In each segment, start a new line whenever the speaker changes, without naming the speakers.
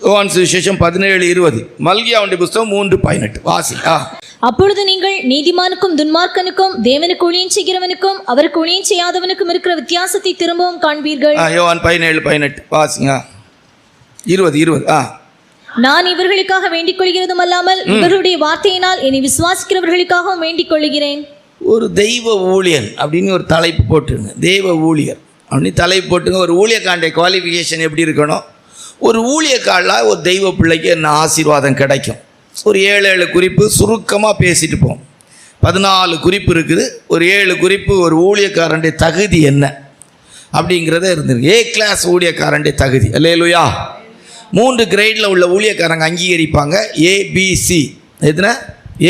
யோவான் சுவிசேஷம் 17:20. மல்கியாவுடைய புஸ்தகம் 3:18 வாசி.
அப்பொழுது நீங்கள் நீதிமானுக்கும் துன்மார்க்கனுக்கும் தேவனுக்கு ஊழியம் செய்கிறவனுக்கும் அவருக்கு ஊழியம் செய்யாதவனுக்கும் இருக்கிற வித்தியாசத்தை திரும்பவும் காண்பீர்கள்.
யோவான் 17:18 வாசிங்க. 20.
நான் இவர்களுக்காக வேண்டிக் கொள்கிறதும் அல்லாமல் இவர்களுடைய வார்த்தையினால் என்னை விசுவாசிக்கிறவர்களுக்காகவும் வேண்டிக் கொள்கிறேன்.
ஒரு தெய்வ ஊழியன் அப்படின்னு ஒரு தலைப்பு போட்டுருங்க. தெய்வ ஊழியர் அப்படின்னு தலைப்பு போட்டுங்க. ஒரு ஊழியக்காண்ட குவாலிஃபிகேஷன் எப்படி இருக்கணும்? ஒரு ஊழியக்காலில் ஒரு தெய்வ பிள்ளைக்கு என்ன ஆசீர்வாதம் கிடைக்கும்? ஒரு 7 குறிப்பு சுருக்கமாக பேசிட்டு போவோம். 14 குறிப்பு இருக்குது. ஒரு 7 குறிப்பு ஒரு ஊழியக்காரனுடைய தகுதி என்ன அப்படிங்கிறத இருந்திருக்கு. A கிளாஸ் ஊழியக்காரனுடைய தகுதி. அல்லேலூயா. 3 கிரேடில் உள்ள ஊழியக்காரங்க அங்கீகரிப்பாங்க. ABC எதுனா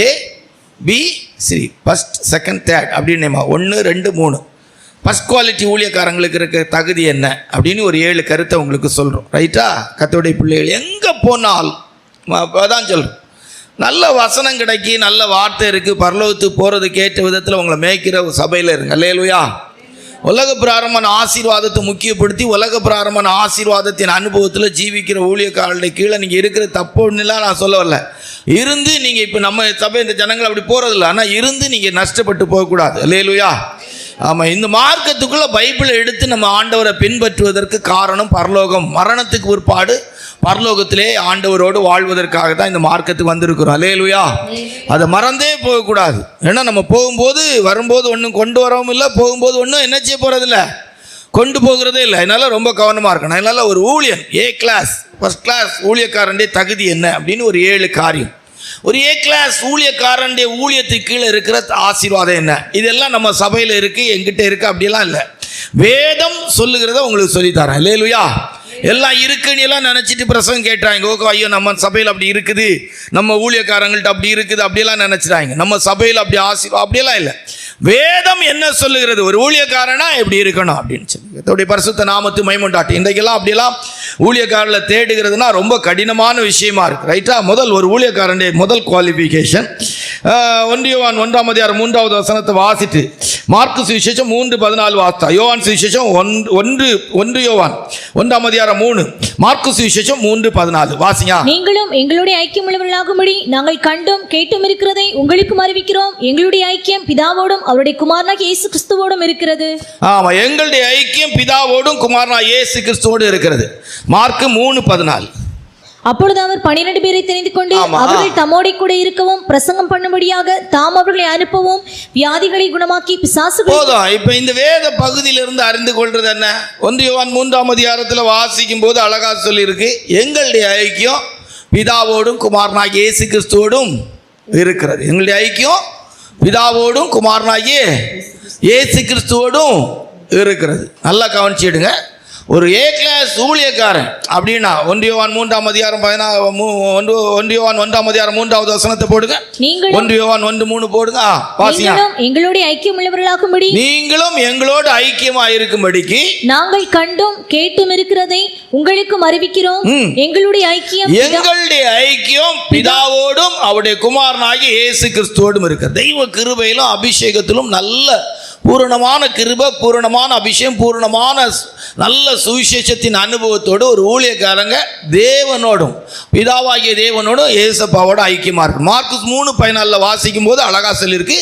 ABC ஃபஸ்ட் செகண்ட் தேர்ட் அப்படின்னு 1 2 3. ஃபஸ்ட் குவாலிட்டி ஊழியக்காரங்களுக்கு இருக்க தகுதி என்ன அப்படின்னு ஒரு 7 கருத்தை உங்களுக்கு சொல்கிறோம். ரைட்டா? கர்த்தருடைய பிள்ளைகள் எங்கே போனாலும் அதான் சொல்கிறோம். நல்ல வசனம் கிடைக்கி நல்ல வார்த்தை இருக்குது, பரலோகத்துக்கு போகிறதுக்கு ஏற்ற விதத்தில் உங்களை மேய்க்கிற சபையில் இருங்க. அல்லேலூயா. உலக பிராரமான ஆசீர்வாதத்தை முக்கியப்படுத்தி உலக பிராரமான ஆசீர்வாதத்தின் அனுபவத்தில் ஜீவிக்கிற ஊழியக்காரருடைய கீழே நீங்கள் இருக்கிற தப்புன்னுலாம் நான் சொல்ல வரல. இருந்து நீங்கள் இப்போ நம்ம சபை இந்த ஜனங்கள் அப்படி போகிறதில்ல. ஆனால் இருந்து நீங்கள் நஷ்டப்பட்டு போகக்கூடாது. அல்லேலூயா. ஆமாம், இந்த மார்க்கத்துக்குள்ளே பைபிளை எடுத்து நம்ம ஆண்டவரை பின்பற்றுவதற்கு காரணம் பரலோகம். மரணத்துக்கு பிற்பாடு பரலோகத்திலே ஆண்டவரோடு வாழ்வதற்காக தான் இந்த மார்க்கத்துக்கு வந்திருக்கிறோம். அல்லேலூயா. அதை மறந்தே போகக்கூடாது. ஏன்னா நம்ம போகும்போது வரும்போது ஒன்றும் கொண்டு வரவும் இல்லை, போகும்போது ஒன்றும் என்ன செய்ய போகிறதில்ல, கொண்டு போகிறதே இல்லை. அதனால் ரொம்ப கவனமாக இருக்கணும். அதனால் ஒரு ஊழியன் A கிளாஸ் ஃபஸ்ட் கிளாஸ் ஊழியக்காரனுடைய தகுதி என்ன அப்படின்னு ஒரு 7 காரியம். ஒரு A கிளாஸ் ஊழியக்காரனுடைய ஊழியத்துக்கு கீழே இருக்கிற ஆசீர்வாதம் என்ன, இதெல்லாம் நம்ம சபையில் இருக்குது, எங்கிட்ட இருக்குது அப்படியெல்லாம் இல்லை. வேதம் சொல்லுகிறத உங்களுக்கு சொல்லித்தரேன். அல்லேலூயா. எல்லாம் இருக்குன்னு எல்லாம் நினச்சிட்டு பிரசங்கம் கேட்டாங்க. ஓகே, ஐயோ நம்ம சபையில் அப்படி இருக்குது, நம்ம ஊழியக்காரங்கள்ட்ட அப்படி இருக்குது அப்படியெல்லாம் நினச்சிட்டாங்க. நம்ம சபையில் அப்படி அப்படியெல்லாம் இல்லை. வேதம் என்ன சொல்லுகிறது, ஒரு ஊழியக்காரனா எப்படி இருக்கணும் அப்படின்னு சொல்லி அதோடைய பரிசுத்த நாமத்து மகிமையுண்டாட்டும். இன்றைக்கெல்லாம் அப்படியெல்லாம் ஊழியக்காரர்களை தேடுகிறதுனா ரொம்ப கடினமான விஷயமா இருக்குது. ரைட்டா? ஒரு ஊழியக்காரனுடைய முதல் குவாலிஃபிகேஷன் 1 யோவான் 1:3 வசனத்தை வாசிட்டு மார்க்கு சுவிசேஷம் 3:14 வாசித்தா. யோவான் சுவிசேஷம் 1 யோவான் 1:3 மார்க்கு சுவிசேஷம் 3:14 வாசிங்க.
நீங்களும் எங்களுடைய ஐக்கியம் உள்ளவர்களாகும்படி நாங்கள் கண்டும் கேட்டும் இருக்கிறதை உங்களுக்கும் அறிவிக்கிறோம். எங்களுடைய ஐக்கியம் பிதாவோடும் அவருடைய குமாரனாகிய இயேசு கிறிஸ்துவோடும் இருக்கிறது.
ஆமா, எங்களுடைய ஐக்கியம் பிதாவோடும் குமாரனாகிய இயேசு கிறிஸ்துவோடும் இருக்கிறது. மார்க்கு 3:14.
அப்பொழுது அவர் 12 பேரை தெரிந்து கொண்டு அவர்கள் தம்மோட கூட இருக்கவும் பிரசங்கம் பண்ணும்படியாக தாம் அவர்களை அனுப்பவும் வியாதிகளை குணமாக்கி பிசாசுகளை. போதும். இப்ப இந்த வேத பகுதியிலிருந்து அறிந்து கொள்றது என்ன? 1 யோவான் 3 வாசிக்கும் போது அழகா சொல்லி இருக்கு, எங்களுடைய ஐக்கியம் பிதாவோடும் குமாரனாகிய இயேசு கிறிஸ்துவோடும் இருக்கிறது. எங்களுடைய ஐக்கியம் பிதாவோடும் குமாரனாகிய இயேசு கிறிஸ்துவோடும் இருக்கிறது. நல்லா கவனிச்சிடுங்க. ஒரு A கிளாஸ் ஊழியக்காரன் அப்படின்னா 1 யோவான் 3:3 வசனத்தை போடுங்க. 1 யோவான் 1:3 போடுங்க. நீங்களும் எங்களோட ஐக்கியம் உள்ளவர்களாகும்படி
நீங்களும் எங்களோடு ஐக்கியமா இருக்கும்படிக்கு நாங்கள்
கண்டும் கேட்டும் இருக்கிறதை உங்களுக்கும் அறிவிக்கிறோம். எங்களுடைய
ஐக்கியம் பிதாவோடும் அவருடைய குமாரனாகிய இயேசு கிறிஸ்துவோடும் இருக்கிறது. தெய்வ கிருபையிலும் அபிஷேகத்திலும் நல்ல பூரணமான கிருபை, பூரணமான அபிஷேகம், பூரணமான நல்ல சுவிசேஷத்தின் அனுபவத்தோடு ஒரு ஊழியக்காரங்க தேவனோடும் பிதாவாகிய தேவனோடும் ஏசப்பாவோட ஐக்கியமா இருக்கு. மார்க்கு 3:14 வாசிக்கும் போது அழகா சொல்லிருக்கு,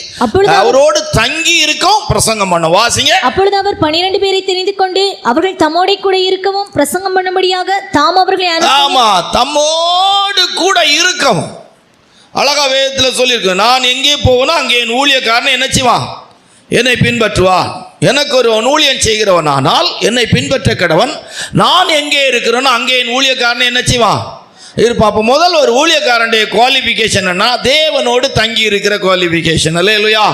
அவரோடு தங்கி இருக்கும் பிரசங்கம் பண்ண. வாசிங்க.
அப்பொழுது அவர் 12 பேரை தெரிந்து கொண்டு அவர்கள் தம்மோட கூட இருக்கவும் பிரசங்கம் பண்ணும்படியாக தாம் அவர்களை.
ஆமா, தம்மோடு கூட இருக்கவும். அழகா வேதத்தில் சொல்லியிருக்கு, நான் எங்கே போவேனோ அங்கே என் ஊழியக்காரன் என்ன செய்வான், என்னை பின்பற்றுவான். எனக்கு ஒரு ஊழியன் செய்கிறவனானால் என்னை பின்பற்ற கடவன். நான் எங்கே இருக்கிறேனோ அங்கே என் ஊழியக்காரன் என்ன செய்வான் இருப்பான். அப்போ முதல் ஒரு ஊழியக்காரனுடைய குவாலிஃபிகேஷன் என்ன? தேவனோடு தங்கி இருக்கிற குவாலிஃபிகேஷன். அல்லேலூயா.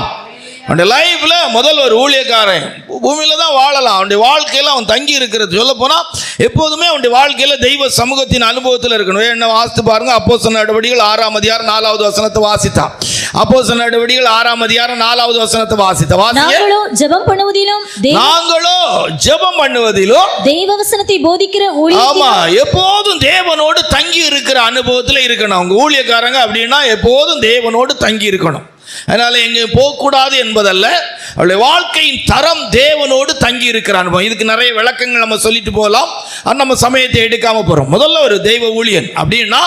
அவனுடைய லைஃப்ல முதல் ஒரு ஊழியக்காரன் பூமியில தான் வாழலாம். அவனுடைய வாழ்க்கையில அவன் தங்கி இருக்கிறது. சொல்ல போனா எப்போதுமே அவனுடைய வாழ்க்கையில தெய்வ சமூகத்தின் அனுபவத்தில் இருக்கணும். என்ன வாசித்து பாருங்க. அப்போஸ்தலர் நடவடிக்கைகள் 6:4 வசனத்தை வாசித்தான். அப்போஸ்தலர் நடவடிக்கைகள் 6:4 வசனத்தை வாசித்த.
நாங்களோ ஜெபம் பண்ணுவதிலும் தெய்வ வசனத்தை போதிக்கிற ஊழியர்.
ஆமா, எப்போதும் தேவனோடு தங்கி இருக்கிற அனுபவத்தில் இருக்கணும். அவங்க ஊழியக்காரங்க அப்படின்னா எப்போதும் தேவனோடு தங்கி இருக்கணும். அதனால எங்கே போகக்கூடாது என்பதல்ல, அவளுடைய வாழ்க்கையின் தரம் தேவனோடு தங்கி இருக்கிற அனுபவம். இதுக்கு நிறைய விளக்கங்கள் நம்ம சொல்லிட்டு போகலாம், நம்ம சமயத்தை எடுக்காம போறோம். முதல்ல ஒரு தெய்வ ஊழியன் அப்படின்னா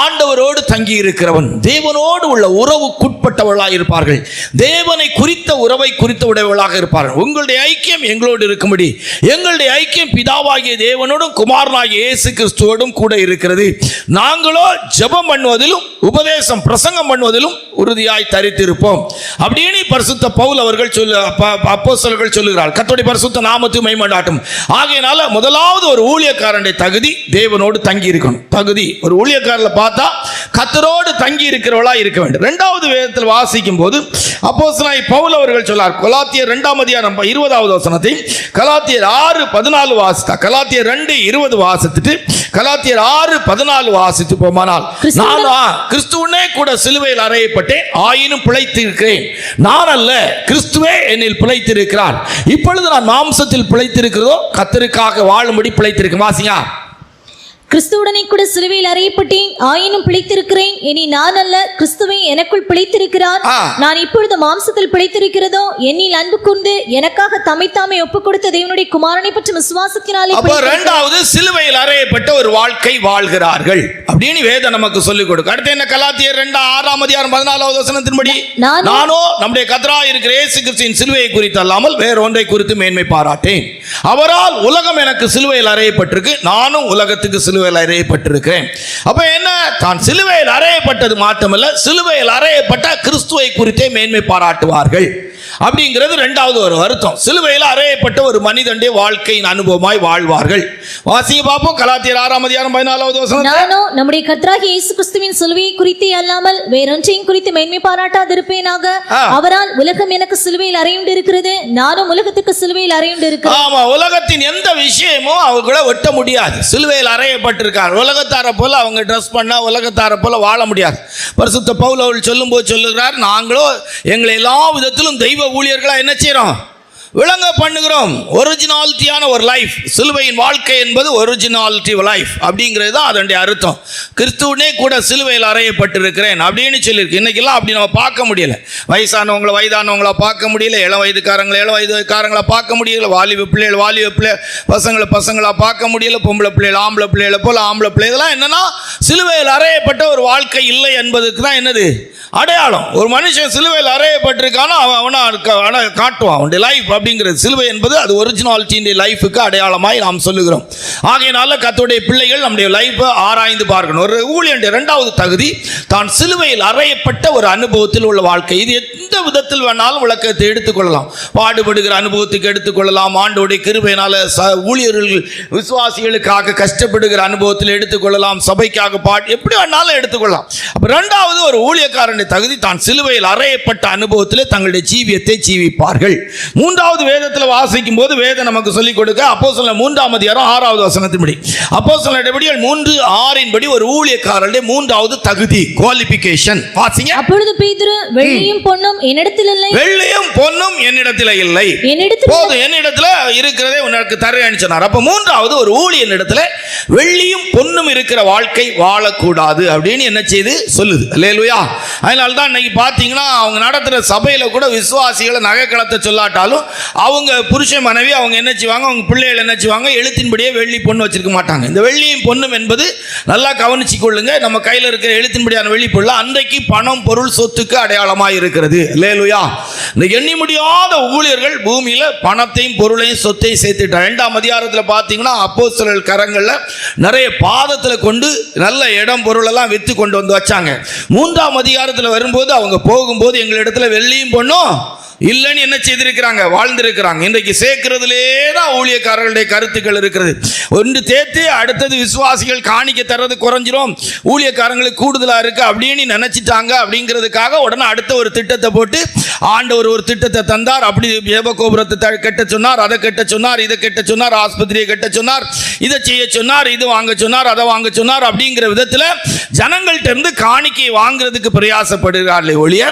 ஆண்டவரோடு தங்கி இருக்கிறவன், தேவனோடு உள்ள உறவுக்குட்பட்டவர்களாக இருப்பார்கள், தேவனை குறித்த உறவை குறித்த உடையவர்களாக இருப்பார்கள். உங்களுடைய ஐக்கியம் எங்களோடு இருக்கும்படி எங்களுடைய ஐக்கியம் பிதாவாகிய தேவனோடும் குமாரனாகிய இயேசு கிறிஸ்துவோடும் கூட இருக்கிறது. நாங்களோ ஜெபம் பண்ணுவதிலும் உபதேசம் பிரசங்கம் பண்ணுவதிலும் உறுதியாய் தரித்திருப்போம் அப்படின்னு பரிசுத்த பவுல் அவர்கள் அப்போஸ்தலர்கள் சொல்லுகிறார். கர்த்தருடைய பரிசுத்த நாமத்துக்கு மகிமையுண்டாகட்டும். ஆகையினால முதலாவது ஒரு ஊழியக்காரனுடைய தகுதி தேவனோடு தங்கி இருக்கணும். தகுதி ஒரு ஊழியக்காரர்ல பார்த்தா கர்த்தரோடு தங்கி இருக்கிறவளா இருக்க வேண்டும். இரண்டாவது வேதத்தில் வாசிக்கும் போது அப்போஸ்தலனாகிய பவுல் அவர்கள் சொன்னார். கலாத்தியர் 2:20 வசனத்தை கலாத்தியர் 6:14 வாசித்தா, கலாத்தியர் 2:20 வாசித்துட்டு கலாத்தியர் 6:14 வாசித்து போமானால், நான் கிறிஸ்துவனே கூட சிலுவையில் அறையப்பட்டேன், ஆயினும் பிழைத்திருக்கிறேன். நான் அல்ல, கிறிஸ்துவே என்னில் பிழைத்திருக்கிறார். இப்பொழுது நான் மாம்சத்தில் பிழைத்திருக்கிறதோ கர்த்தருக்காக வாழும்படி பிழைத்திருக்கிறேன். வாசிங்க.
கிறிஸ்துவுடனே கூட சிலுவையில் அறையப்பட்டேன், ஆயினும் பிழைத்திருக்கிறேன். இனி நான் அல்ல, கிறிஸ்துவே எனக்குள் பிழைத்திருக்கிறார். நான் இப்பொழுது மாம்சத்தில் பிழைத்திருக்கிறதோ என்னில் அன்பு கூர்ந்து எனக்காக தம்மைத்தாமே ஒப்புக் கொடுத்த தேவனுடைய குமாரனை பற்றி விசுவாசத்தினாலே.
இரண்டாவது சிலுவையில் அறையப்பட்ட ஒரு வாழ்க்கை வாழ்கிறார்கள் அப்படின்னு வேதம் நமக்கு சொல்லிக் கொடுக்கும். அடுத்து என்ன? கலாத்தியர் 2:6-14 வசனத்தின்படி, நானோ நம்முடைய கர்த்தராய் இருக்கிற இயேசு கிறிஸ்துவின் சிலுவையை குறித்து அல்லாமல் வேற ஒன்றை குறித்து மேன்மை பாராட்டேன். அவரால் உலகம் எனக்கு சிலுவையில் அறையப்பட்டிருக்கு, நானும் உலகத்துக்கு சிலுவையில் அறையப்பட்டிருக்கிறேன். அப்ப என்ன? தான் சிலுவையில் அறையப்பட்டது மாத்திரமல்ல, சிலுவையில் அறையப்பட்ட கிறிஸ்துவை குறித்தே மேன்மை பாராட்டுவார்கள் அப்படிங்கிறது இரண்டாவது ஒரு அர்த்தம். சிலுவையில் அறையப்பட்ட ஒரு மனிதனுடைய வாழ்க்கையின் அனுபவமாய் வாழ்வார்கள். வாசிங்க பாப்போம். கலாத்தியர் 6:14 வசனம்,
நானோ நம்முடைய கர்த்தராகிய இயேசு கிறிஸ்துவின் சிலுவையை குறித்தே அல்லாமல் வேறொன்றையும் குறித்து மேன்மை பாராட்டாதிருப்பேனாக. அவரால் உலகம் எனக்கு சிலுவையில் அறையுண்டு இருக்கிறது, நானும் உலகத்துக்கு சிலுவையில் அறையுண்டு இருக்கிறேன். ஆமா,
உலகத்தின் எந்த விஷயமும் அவங்கள ஒட்ட முடியாது. சிலுவையில் அறையப்பட்டிருக்கார். உலகத்தார போல அவங்க ட்ரெஸ் பண்ணா உலகத்தார போல வாழ முடியாது. பரிசுத்த பவுல் அவர்கள் சொல்லும் போது சொல்லுகிறார், நாங்களோ எங்களை எல்லா விதத்திலும் தெய்வ ஊழியர்களா என்ன செய்யறோம்? விளங்க பண்ணுகிறோம். ஒரிஜினாலிட்டியான ஒரு லைஃப். சிலுவையின் வாழ்க்கை என்பது ஒரிஜினாலிட்டி லைஃப் அப்படிங்கிறது தான் அதனுடைய அர்த்தம். கிறிஸ்துவனே கூட சிலுவையில் அறையப்பட்டிருக்கிறேன் அப்படின்னு சொல்லியிருக்கு. இன்னைக்கெல்லாம் அப்படி நம்ம பார்க்க முடியல. வயதானவங்களை பார்க்க முடியல, இளம் வயதுக்காரங்களை பார்க்க முடியல, வாலிப பிள்ளை பசங்களை பார்க்க முடியல, பொம்பளை பிள்ளைகள் ஆம்பளை பிள்ளைகளை போல ஆம்பளை பிள்ளை. இதெல்லாம் என்னன்னா சிலுவையில் அறையப்பட்ட ஒரு வாழ்க்கை இல்லை என்பதுக்கு தான் என்னது அடையாளம். ஒரு மனுஷன் சிலுவையில் அறையப்பட்டிருக்கானா அவனை காட்டுவான் அவனுடைய லைஃப் அப்படிங்கிறது. சிலுவை என்பது அது ஒரிஜினாலிட்டி லைஃபுக்கு அடையாளமாய் நாம் சொல்லுகிறோம். ஆகையினால கர்த்தருடைய பிள்ளைகள் நம்முடைய லைஃபை ஆராய்ந்து பார்க்கணும். ஒரு ஊழியனுடைய இரண்டாவது தகுதி தான் சிலுவையில் அறையப்பட்ட ஒரு அனுபவத்தில் உள்ள வாழ்க்கை. இது எந்த விதத்தில் வேணாலும் விளக்கத்தை எடுத்துக்கொள்ளலாம். பாடுபடுகிற அனுபவத்துக்கு எடுத்துக்கொள்ளலாம், ஆண்டோடைய கிருபையினால ஊழியர்கள் விசுவாசிகளுக்காக கஷ்டப்படுகிற அனுபவத்தில் எடுத்துக்கொள்ளலாம், சபைக்காக எப்படி வேணாலும் எடுத்துக்கொள்ளலாம். அப்ப இரண்டாவது ஒரு ஊழியக்காரன் தகுதி தான் சிலுவையில் அறையப்பட்ட அனுபவத்தில் தங்களுடைய ஜீவியத்தை ஜீவிப்பார்கள். மூன்றாவது வேதத்தில் வாசிக்கும் போது வேதம் நமக்கு சொல்லிக் கொடுக்க அப்போஸ்தலர் 3:6 வசனத்தின்படி, அப்போஸ்தலர் 3:6 ஒரு ஊழியக்காரருடைய மூன்றாவது தகுதி குவாலிஃபிகேஷன் வாசிங்க.
அப்பொழுது பேதுரு, வெள்ளியும் பொன்னும் என்னிடத்தில் இல்லை,
வெள்ளியும் பொன்னும் என்னிடத்தில் இல்லை, என்னிடத்தில் இருக்கிறதே உனக்கு தரேன்னு சொன்னார். அப்ப மூன்றாவது ஒரு ஊழியனிடத்தில் வெள்ளியும் பொன்னும் இருக்கிற வாழ்க்கை வாழக்கூடாது அப்படின்னு என்ன செய்து சொல்லுது. அல்லேலூயா. அதனால தான் இன்னைக்கு பார்த்தீங்கன்னா அவங்க நடத்துகிற சபையில் கூட விசுவாசிகளை நகை கலத்த சொல்லாட்டாலும் அவங்க புருஷன் மனைவி அவங்க என்ன செய்வாங்க, அவங்க பிள்ளைகள் என்ன செய்வாங்க, எழுத்தின்படியே வெள்ளி பொண்ணு வச்சிருக்க மாட்டாங்க. இந்த வெள்ளியும் பொண்ணும் என்பது நல்லா கவனிச்சு கொள்ளுங்க. நம்ம கையில் இருக்கிற எழுத்தின்படியான வெள்ளி பொருள் அன்றைக்கு பணம் பொருள் சொத்துக்கு அடையாளமாக இருக்கிறது. அல்லேலூயா. இந்த எண்ணி முடியாத ஊழியர்கள் பூமியில் பணத்தையும் பொருளையும் சொத்தையும் சேர்த்துட்டாங்க. 2ஆம் அதிகாரத்தில் பார்த்தீங்கன்னா அப்போஸ்தலர் கரங்களில் நிறைய பாதத்தில் கொண்டு நல்ல இடம் பொருள் எல்லாம் விற்று கொண்டு வந்து வச்சாங்க. 3ஆம் அதிகாரத்தில் வரும்போது அவங்க போகும்போது எங்களிடத்துல வெள்ளியும் பொண்ணும் இல்லைன்னு என்ன செய்திருக்கிறாங்க, வாழ்ந்திருக்கிறாங்க. இன்றைக்கு சேர்க்கிறதுலே தான் ஊழியக்காரர்களுடைய கருத்துக்கள் இருக்கிறது. ஒன்று தேர்த்து அடுத்தது விசுவாசிகள் காணிக்க தர்றது குறைஞ்சிரும், ஊழியக்காரங்களுக்கு கூடுதலாக இருக்கு அப்படின்னு நினைச்சிட்டாங்க. அப்படிங்கிறதுக்காக உடனே அடுத்த ஒரு திட்டத்தை போட்டு ஆண்டவர் ஒரு திட்டத்தை தந்தார். அப்படி ஜெபகோபுரத்தை கட்ட சொன்னார், அதை கட்ட சொன்னார், இதை கட்ட சொன்னார், ஆஸ்பத்திரியை கட்ட சொன்னார், இதை செய்ய சொன்னார், இது வாங்க சொன்னார், அதை வாங்க சொன்னார். அப்படிங்கிற அப்படிங்கிற விதத்தில் ஜனங்கள்ட்ட இருந்து காணிக்கை வாங்குறதுக்கு பிரயாசப்படுகிறார்களே ஒழிய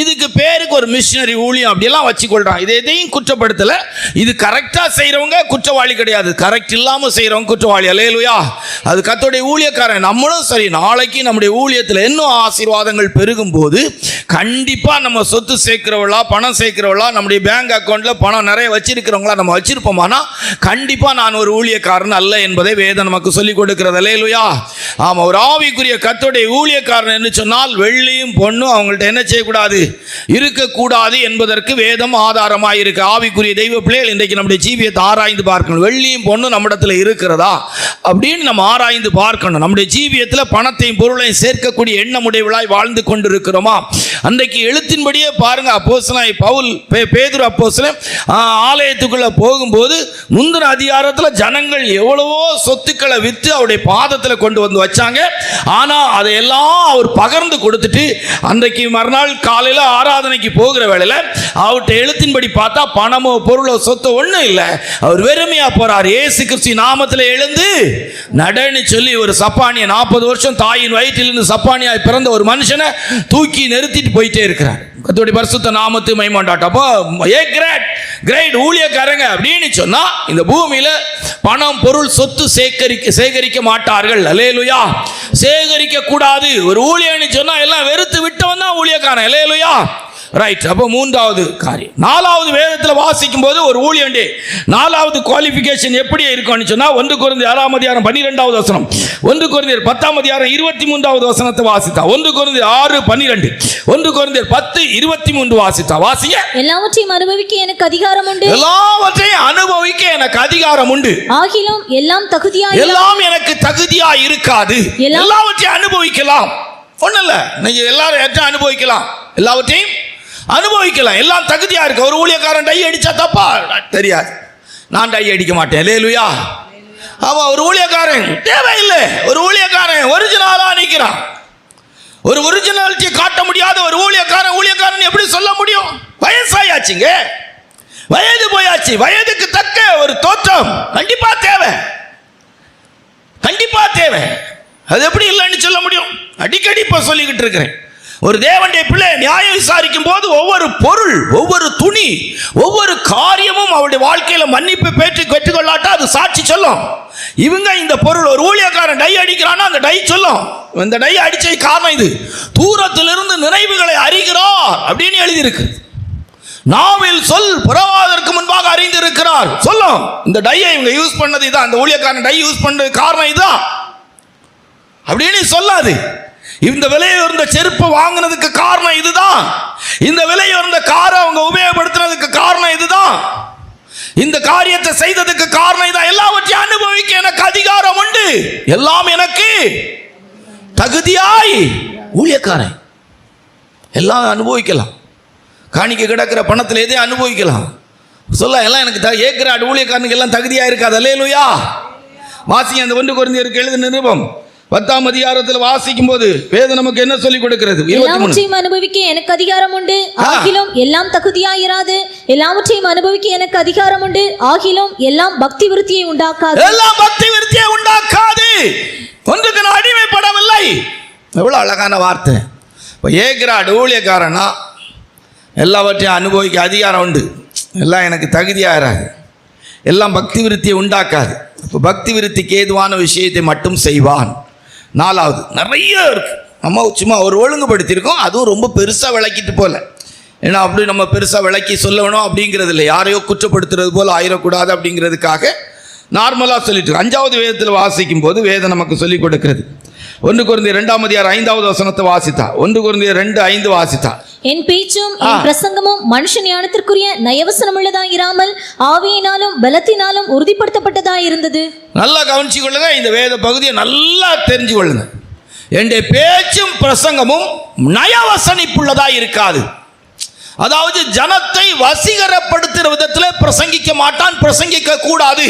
இதுக்கு பேருக்கு ஒரு மிஷினரி ஊழியம் அப்படியெல்லாம் வச்சுக்கொள்றான். இது எதையும் குற்றப்படுத்தலை. இது கரெக்டாக செய்கிறவங்க குற்றவாளி கிடையாது, கரெக்ட் இல்லாமல் செய்கிறவங்க குற்றவாளி. அல்லேலூயா. அது கர்த்தருடைய ஊழியக்காரன். நம்மளும் சரி, நாளைக்கு நம்முடைய ஊழியத்தில் இன்னும் ஆசீர்வாதங்கள் பெருகும் போது கண்டிப்பாக நம்ம சொத்து சேர்க்கிறவளா, பணம் சேர்க்கிறவளா, நம்முடைய பேங்க் அக்கௌண்ட்டில் பணம் நிறைய வச்சிருக்கிறவங்களா நம்ம வச்சிருப்போமானா கண்டிப்பாக நான் ஒரு ஊழியக்காரன் அல்ல என்பதை வேதம் நமக்கு சொல்லிக் கொடுக்கிறது. அல்லேலூயா. ஆமாம், ஒரு ஆவிக்குரிய கர்த்தருடைய ஊழியக்காரன் என்று சொன்னால் வெள்ளியும் பொண்ணும் அவங்கள்ட்ட என்ன செய்யக்கூடாது, இருக்கக்கூடாது என்பதற்கு வேதம் ஆதாரமாக இருக்கு. ஆவிக்குரிய தெய்வ பிள்ளைகள் இன்றைக்கு நம்முடைய ஜீவியத்தை ஆராய்ந்து பார்க்கணும். வெள்ளியும் பொண்ணும் நம்மிடத்தில் இருக்கிறதா அப்படின்னு நம்ம ஆராய்ந்து பார்க்கணும். நம்முடைய ஜீவியத்தில் பணத்தையும் பொருளையும் சேர்க்கக்கூடிய எண்ணமுடையவளாய் வாழ்ந்து கொண்டிருக்கிறோமா? அன்றைக்கு எழுத்தின்படியே பாருங்க, அப்போஸ்தலனாகிய பவுல் பேதுரு அப்போஸ்தலன் ஆலயத்துக்குள்ள போகும்போது முந்தின அதிகாரத்தில் ஜனங்கள் எவ்வளவோ சொத்துக்களை விற்று அவருடைய பாதத்தில் கொண்டு வந்து வச்சாங்க. ஆனால் அதையெல்லாம் அவர் பகிர்ந்து கொடுத்துட்டு அன்றைக்கு மறுநாள் காலையில் ஆராதனைக்கு போகிற வேளையில் அவர்கிட்ட எழுத்தின்படி பார்த்தா பணமோ பொருளோ சொத்தோ ஒன்றும் இல்லை. அவர் வெறுமையா போறார். இயேசு கிறிஸ்து நாமத்தில் எழுந்து நடன்னு சொல்லி ஒரு சப்பானியை 40 வருஷம் தாயின் வயிற்றிலிருந்து சப்பானியாய் பிறந்த ஒரு மனுஷனை தூக்கி நிறுத்திட்டு போயிட்டே இருக்கிறார். கர்த்தருடைய பரிசுத்த நாமத்து மகிமையுண்டாகட்டும். அப்போ கிரேட் ஊழியக்காரங்க அப்படின்னு சொன்னா இந்த பூமியில பணம் பொருள் சொத்து சேகரிக்க மாட்டார்கள். அல்லேலூயா. சேகரிக்க கூடாது. ஒரு ஊழியன்னு சொன்னா எல்லாம் வெறுத்து விட்டவன் தான் ஊழியக்காரன். அல்லேலூயா. ரைட். அப்போ மூன்றாவது காரியம், 4வது வேதத்தில் வாசிக்கும் போது ஒரு ஊழியண்டே 4வது குவாலிஃபிகேஷன் எப்படி இருக்கும்னு சொன்னா 1 கொரிந்தியர் 6ஆம் அதிகாரம் 12வது வசனம், 1 கொரிந்தியர் 10ஆம் அதிகாரம் 23வது வசனத்தை வாசித்தா, 1 கொரிந்தியர் 6:12, 1 கொரிந்தியர் 10:23 வாசித்தா. வாசிங்க.
எல்லாவற்றையும் அனுபவிக்க எனக்கு அதிகாரம் உண்டு.
எல்லாவற்றையும் அனுபவிக்க எனக்கு அதிகாரம் உண்டு.
ஆகிலும் எல்லாம் தகுதியா,
எல்லாம் எனக்கு தகுதியா இருக்காது. எல்லாவற்றையும் அனுபவிக்கலாம். ஒண்ணும் இல்ல, நீங்க எல்லாரும் அனுபவிக்கலாம், எல்லாவற்றையும் அனுபவிக்கலாம், எல்லாம் தகுதியா இருக்கு. ஒரு ஊழியக்காரன் டை அடிச்சா தப்பா தெரியாது, நான் டை அடிக்க மாட்டேன். அல்லேலூயா. ஆமா, ஒரு ஊழியக்காரன் தேவையில்லை. ஒரு ஊழியக்காரன் ஒரிஜினலா நிற்கிறான். ஒரு ஒரிஜினாலிட்டியை காட்ட முடியாத ஒரு ஊழியக்காரன் எப்படி சொல்ல முடியும்? வயசாயாச்சுங்க, வயது போயாச்சு. வயதுக்கு தக்க ஒரு தோற்றம் கண்டிப்பா தேவை, கண்டிப்பா தேவை. அது எப்படி இல்லைன்னு சொல்ல முடியும்? அடிக்கடி இப்ப சொல்லிக்கிட்டு இருக்கிறேன். ஒரு தேவனுடைய பிள்ளை நியாயம் விசாரிக்கும் போது ஒவ்வொரு பொருள், ஒவ்வொரு துணி, ஒவ்வொரு காரியமும் அவருடைய வாழ்க்கையில மன்னிப்பு பெற்றுக்கொள்ளாட்டா அது சாட்சி சொல்லும். இவங்க இந்த பொருள், ஒரு ஊழியக்காரன் டை அடிக்கிறான்னா அந்த டை சொல்லும், இந்த டை அடிச்ச காரணம் இது. தூரத்திலிருந்து நினைவுகளை அறிகிறார் அப்படின்னு எழுதியிருக்கு. நாவில் சொல் புறவாதற்கு முன்பாக அறிந்திருக்கிறார் சொல்லும். இந்த டையை இவங்க யூஸ் பண்ணது இதான், இந்த ஊழியக்காரன் டை யூஸ் பண்ணது காரணம் இதுதான் அப்படின்னு சொல்லாது. இந்த விலையை உயர்ந்த செருப்பு வாங்கினதுக்கு காரணம் இதுதான், இந்த விலையை உயர்ந்த காரை அவங்க உபயோகப்படுத்தினதுக்கு காரணம் இதுதான், இந்த காரியத்தை செய்ததுக்கு காரணம் இதான். எல்லாவற்றையும் அனுபவிக்க எனக்கு அதிகாரம் உண்டு. எல்லாம் எனக்கு தகுதியாய். ஊழியக்காரன் எல்லாம் அனுபவிக்கலாம். காணிக்க கிடக்கிற பணத்தில் எதையும் அனுபவிக்கலாம். சொல்ல எல்லாம் எனக்கு ஏற்கிறாடு ஊழியக்காரனுக்கு எல்லாம் தகுதியா இருக்காது. அல்லேலூயா. வாசிங்க அந்த 1 கொரிந்தியருக்கு எழுதின நிருபம் 10ஆம் அதிகாரத்தில் வாசிக்கும் போது வேதம் நமக்கு என்ன சொல்லிக் கொடுக்கிறது?
எல்லாவற்றையும் அனுபவிக்க எனக்கு அதிகாரம் உண்டு, ஆகிலும் எல்லாம் தகுதியாயிராது. எல்லாவற்றையும் அனுபவிக்க எனக்கு அதிகாரம் உண்டு, ஆகிலும் எல்லாம் பக்தி விருத்தியை உண்டாக்காது.
எல்லாம் பக்தி விருத்தியை உண்டாக்காது. ஒன்றுக்கு நான் அடிமைப்படவில்லை. எவ்வளவு அழகான வார்த்தை. இப்போ ஏக்ராட் ஊழியக்காரனா எல்லாவற்றையும் அனுபவிக்க அதிகாரம் உண்டு, எல்லாம் எனக்கு தகுதியாயிராது, எல்லாம் பக்தி விருத்தியை உண்டாக்காது. இப்போ பக்தி விருத்திக்கு ஏதுவான விஷயத்தை மட்டும் செய்வான். 4வது நிறைய இருக்கு, நம்ம சும்மா ஒரு ஒழுங்குபடுத்தியிருக்கோம். அதுவும் ரொம்ப பெருசாக விளக்கிட்டு போல, ஏன்னா அப்படி நம்ம பெருசாக விளக்கி சொல்லணும் அப்படிங்கிறது இல்லை, யாரையோ குற்றப்படுத்துறது போல் ஆயிடக்கூடாது அப்படிங்கிறதுக்காக நார்மலாக சொல்லிட்டு 5வது வேதத்தில் வாசிக்கும் போது வேதம் நமக்கு சொல்லிக் கொடுக்கிறது. 1 கொரிந்தியர் 2ஆம் அதிகாரம் 5வது வசனத்தை வாசித்தா, 1 கொரிந்தியர் 2:5 வாசித்தா.
என் பேச்சும் என் பிரசங்கமும் மனுஷ ஞானத்திற்குரிய நயவசனம் உள்ளதா இராமல் ஆவியினாலும் பலத்தினாலும் உறுதிப்படுத்தப்பட்டதா இருந்தது. நல்லா
கவனிச்சு கொள்ளுங்க, இந்த வேத பகுதியை நல்லா தெரிஞ்சு கொள்ளுங்க. என்னுடைய பேச்சும் பிரசங்கமும் நயவசனிப்புள்ளதா இருக்காது. அதாவது ஜனத்தை வசீகரப்படுத்துகிற விதத்தில் பிரசங்கிக்க மாட்டான், பிரசங்கிக்க கூடாது.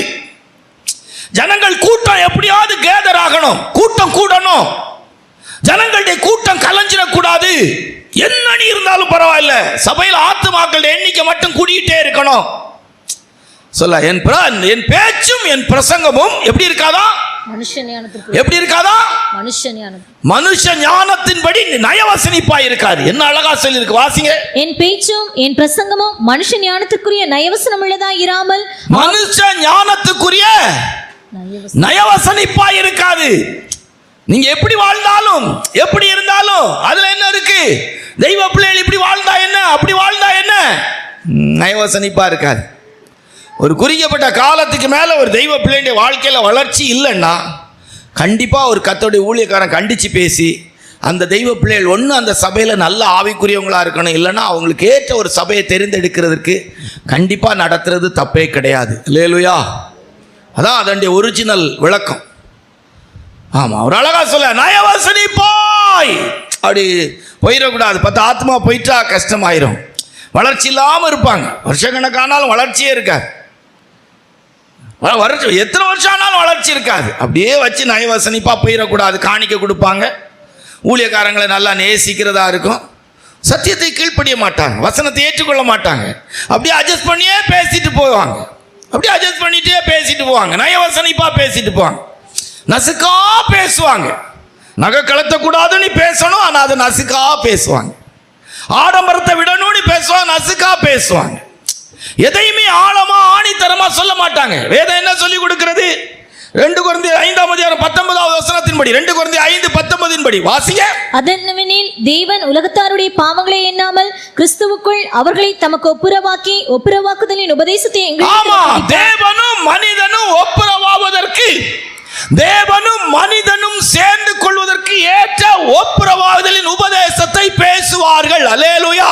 ஜனங்கள் கூட்டம் எப்படியாவது கேதர் ஆகணும், கூட்டம் கூடணும், ஜனங்களுடைய கூட்டம் கலைஞ்சிடக்கூடாது. என்ன இருந்தாலும் பரவாயில்ல, சபையில் ஆத்துமாக்களுடைய எண்ணிக்கை மட்டும் கூடிக்கிட்டே இருக்கணும். சொல்ல என் பேச்சும் என் பிரசங்கமும் எப்படி இருக்காதா?
மனுஷ ஞானத்திற்கு
எப்படி இருக்காதா?
மனுஷ ஞானம்.
மனுஷ ஞானத்தின்படி நயவசனிப்பாய் இருக்காது. என்ன அழகா சொல்லி இருக்கு, வாசிங்க.
என் பேச்சும் என் பிரசங்கமும் மனுஷ ஞானத்துக்குரிய நயவசனம் உள்ளதா இராமல்
மனுஷ ஞானத்துக்குரிய நயவசனிப்பாய் இருக்காது. நீங்க எப்படி வாழ்ந்தாலும் எப்படி இருந்தாலும் அதுல என்ன இருக்கு? தெய்வ பிள்ளைகள் இப்படி வாழ்ந்தா என்ன, அப்படி வாழ்ந்தா என்ன, நயவசனிப்பா இருக்காது. ஒரு குறிக்கப்பட்ட காலத்துக்கு மேல ஒரு தெய்வ பிள்ளைடைய வாழ்க்கையில வளர்ச்சி இல்லைன்னா கண்டிப்பா ஒரு கர்த்தருடைய ஊழியக்காரன் கண்டிச்சு பேசி அந்த தெய்வ பிள்ளைகள் ஒன்று அந்த சபையில் நல்ல ஆவிக்குரியவங்களா இருக்கணும், இல்லைன்னா அவங்களுக்கு ஏற்ற ஒரு சபையை தெரிந்தெடுக்கிறதுக்கு கண்டிப்பா நடத்துறது தப்பே கிடையாது. அல்லேலூயா. அதான் அதனுடைய ஒரிஜினல் விளக்கம். ஆமா, ஒரு அழகா சொல்ல, நயவசனிப்பாய் அப்படி போயிடக்கூடாது. 10 ஆத்மா போயிட்டா கஷ்டமாயிரும். வளர்ச்சி இல்லாமல் இருப்பாங்க. வருஷக்கணக்கானாலும் வளர்ச்சியே இருக்காது. எத்தனை வருஷம் ஆனாலும் வளர்ச்சி இருக்காது. அப்படியே வச்சு நயவசனிப்பா போயிடக்கூடாது. காணிக்க கொடுப்பாங்க, ஊழியக்காரங்களை நல்லா நேசிக்கிறதா இருக்கும், சத்தியத்தை கீழ்ப்படிய மாட்டாங்க, வசனத்தை ஏற்றுக்கொள்ள மாட்டாங்க, அப்படியே அட்ஜஸ்ட் பண்ணியே பேசிட்டு போவாங்க. அப்படியே அட்ஜஸ்ட் பண்ணிட்டே பேசிட்டு போவாங்க. நயவசனிப்பா பேசிட்டு போவாங்க. நசுக்கா பேசுவாங்க. நகை கலத்தக்கூடாதுன்னு பேசணும், ஆனால் அதை நசுக்கா பேசுவாங்க. ஆடம்பரத்தை விடணும்னு பேசுவாங்க, நசுக்கா பேசுவாங்க. எதையுமே ஆழமா ஆணித்தரமா சொல்ல மாட்டாங்க. வேதம் என்ன சொல்லி கொடுக்கிறது? 2 கொரிந்தியர் 5:19 வசனத்தின்படி, 2 கொரிந்தியர் 5:19 வாசிங்க.
அதென்னவெனில் தேவன் உலகத்தாருடைய பாவங்களை எண்ணாமல் கிறிஸ்துவுக்குள் அவர்களை தமக்கு ஒப்புரவாக்கி ஒப்புரவாக்குதலின் உபதேசத்தை
தேவனும் மனிதனும் ஒப்புரவாவதற்கு, தேவனும் மனிதனும் சேர்ந்து கொள்வதற்கு ஏற்ற ஒப்புரவாகுதலின் உபதேசத்தை பேசுவார்கள். அல்லேலூயா.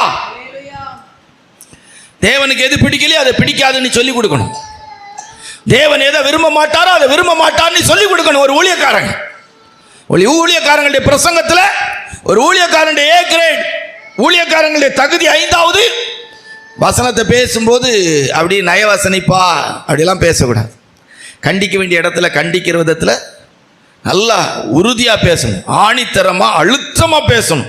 தேவனுக்கு எது பிடிக்கலையோ அதை பிடிக்காதுன்னு சொல்லி கொடுக்கணும். தேவன் எதை விரும்ப மாட்டாரோ அதை விரும்ப மாட்டார்னு சொல்லி கொடுக்கணும். ஒரு ஊழியக்காரங்க, ஊழியக்காரங்களுடைய பிரசங்கத்தில் ஒரு ஊழியக்காரனுடைய A கிரேட் ஊழியக்காரங்களுடைய தகுதி 5வது வசனத்தை பேசும்போது அப்படி நயவசனிப்பா அப்படிலாம் பேசக்கூடாது. கண்டிக்க வேண்டிய இடத்துல கண்டிக்கிற விதத்தில் நல்லா உறுதியாக பேசணும், ஆணித்தரமாக அழுத்தமாக பேசணும்.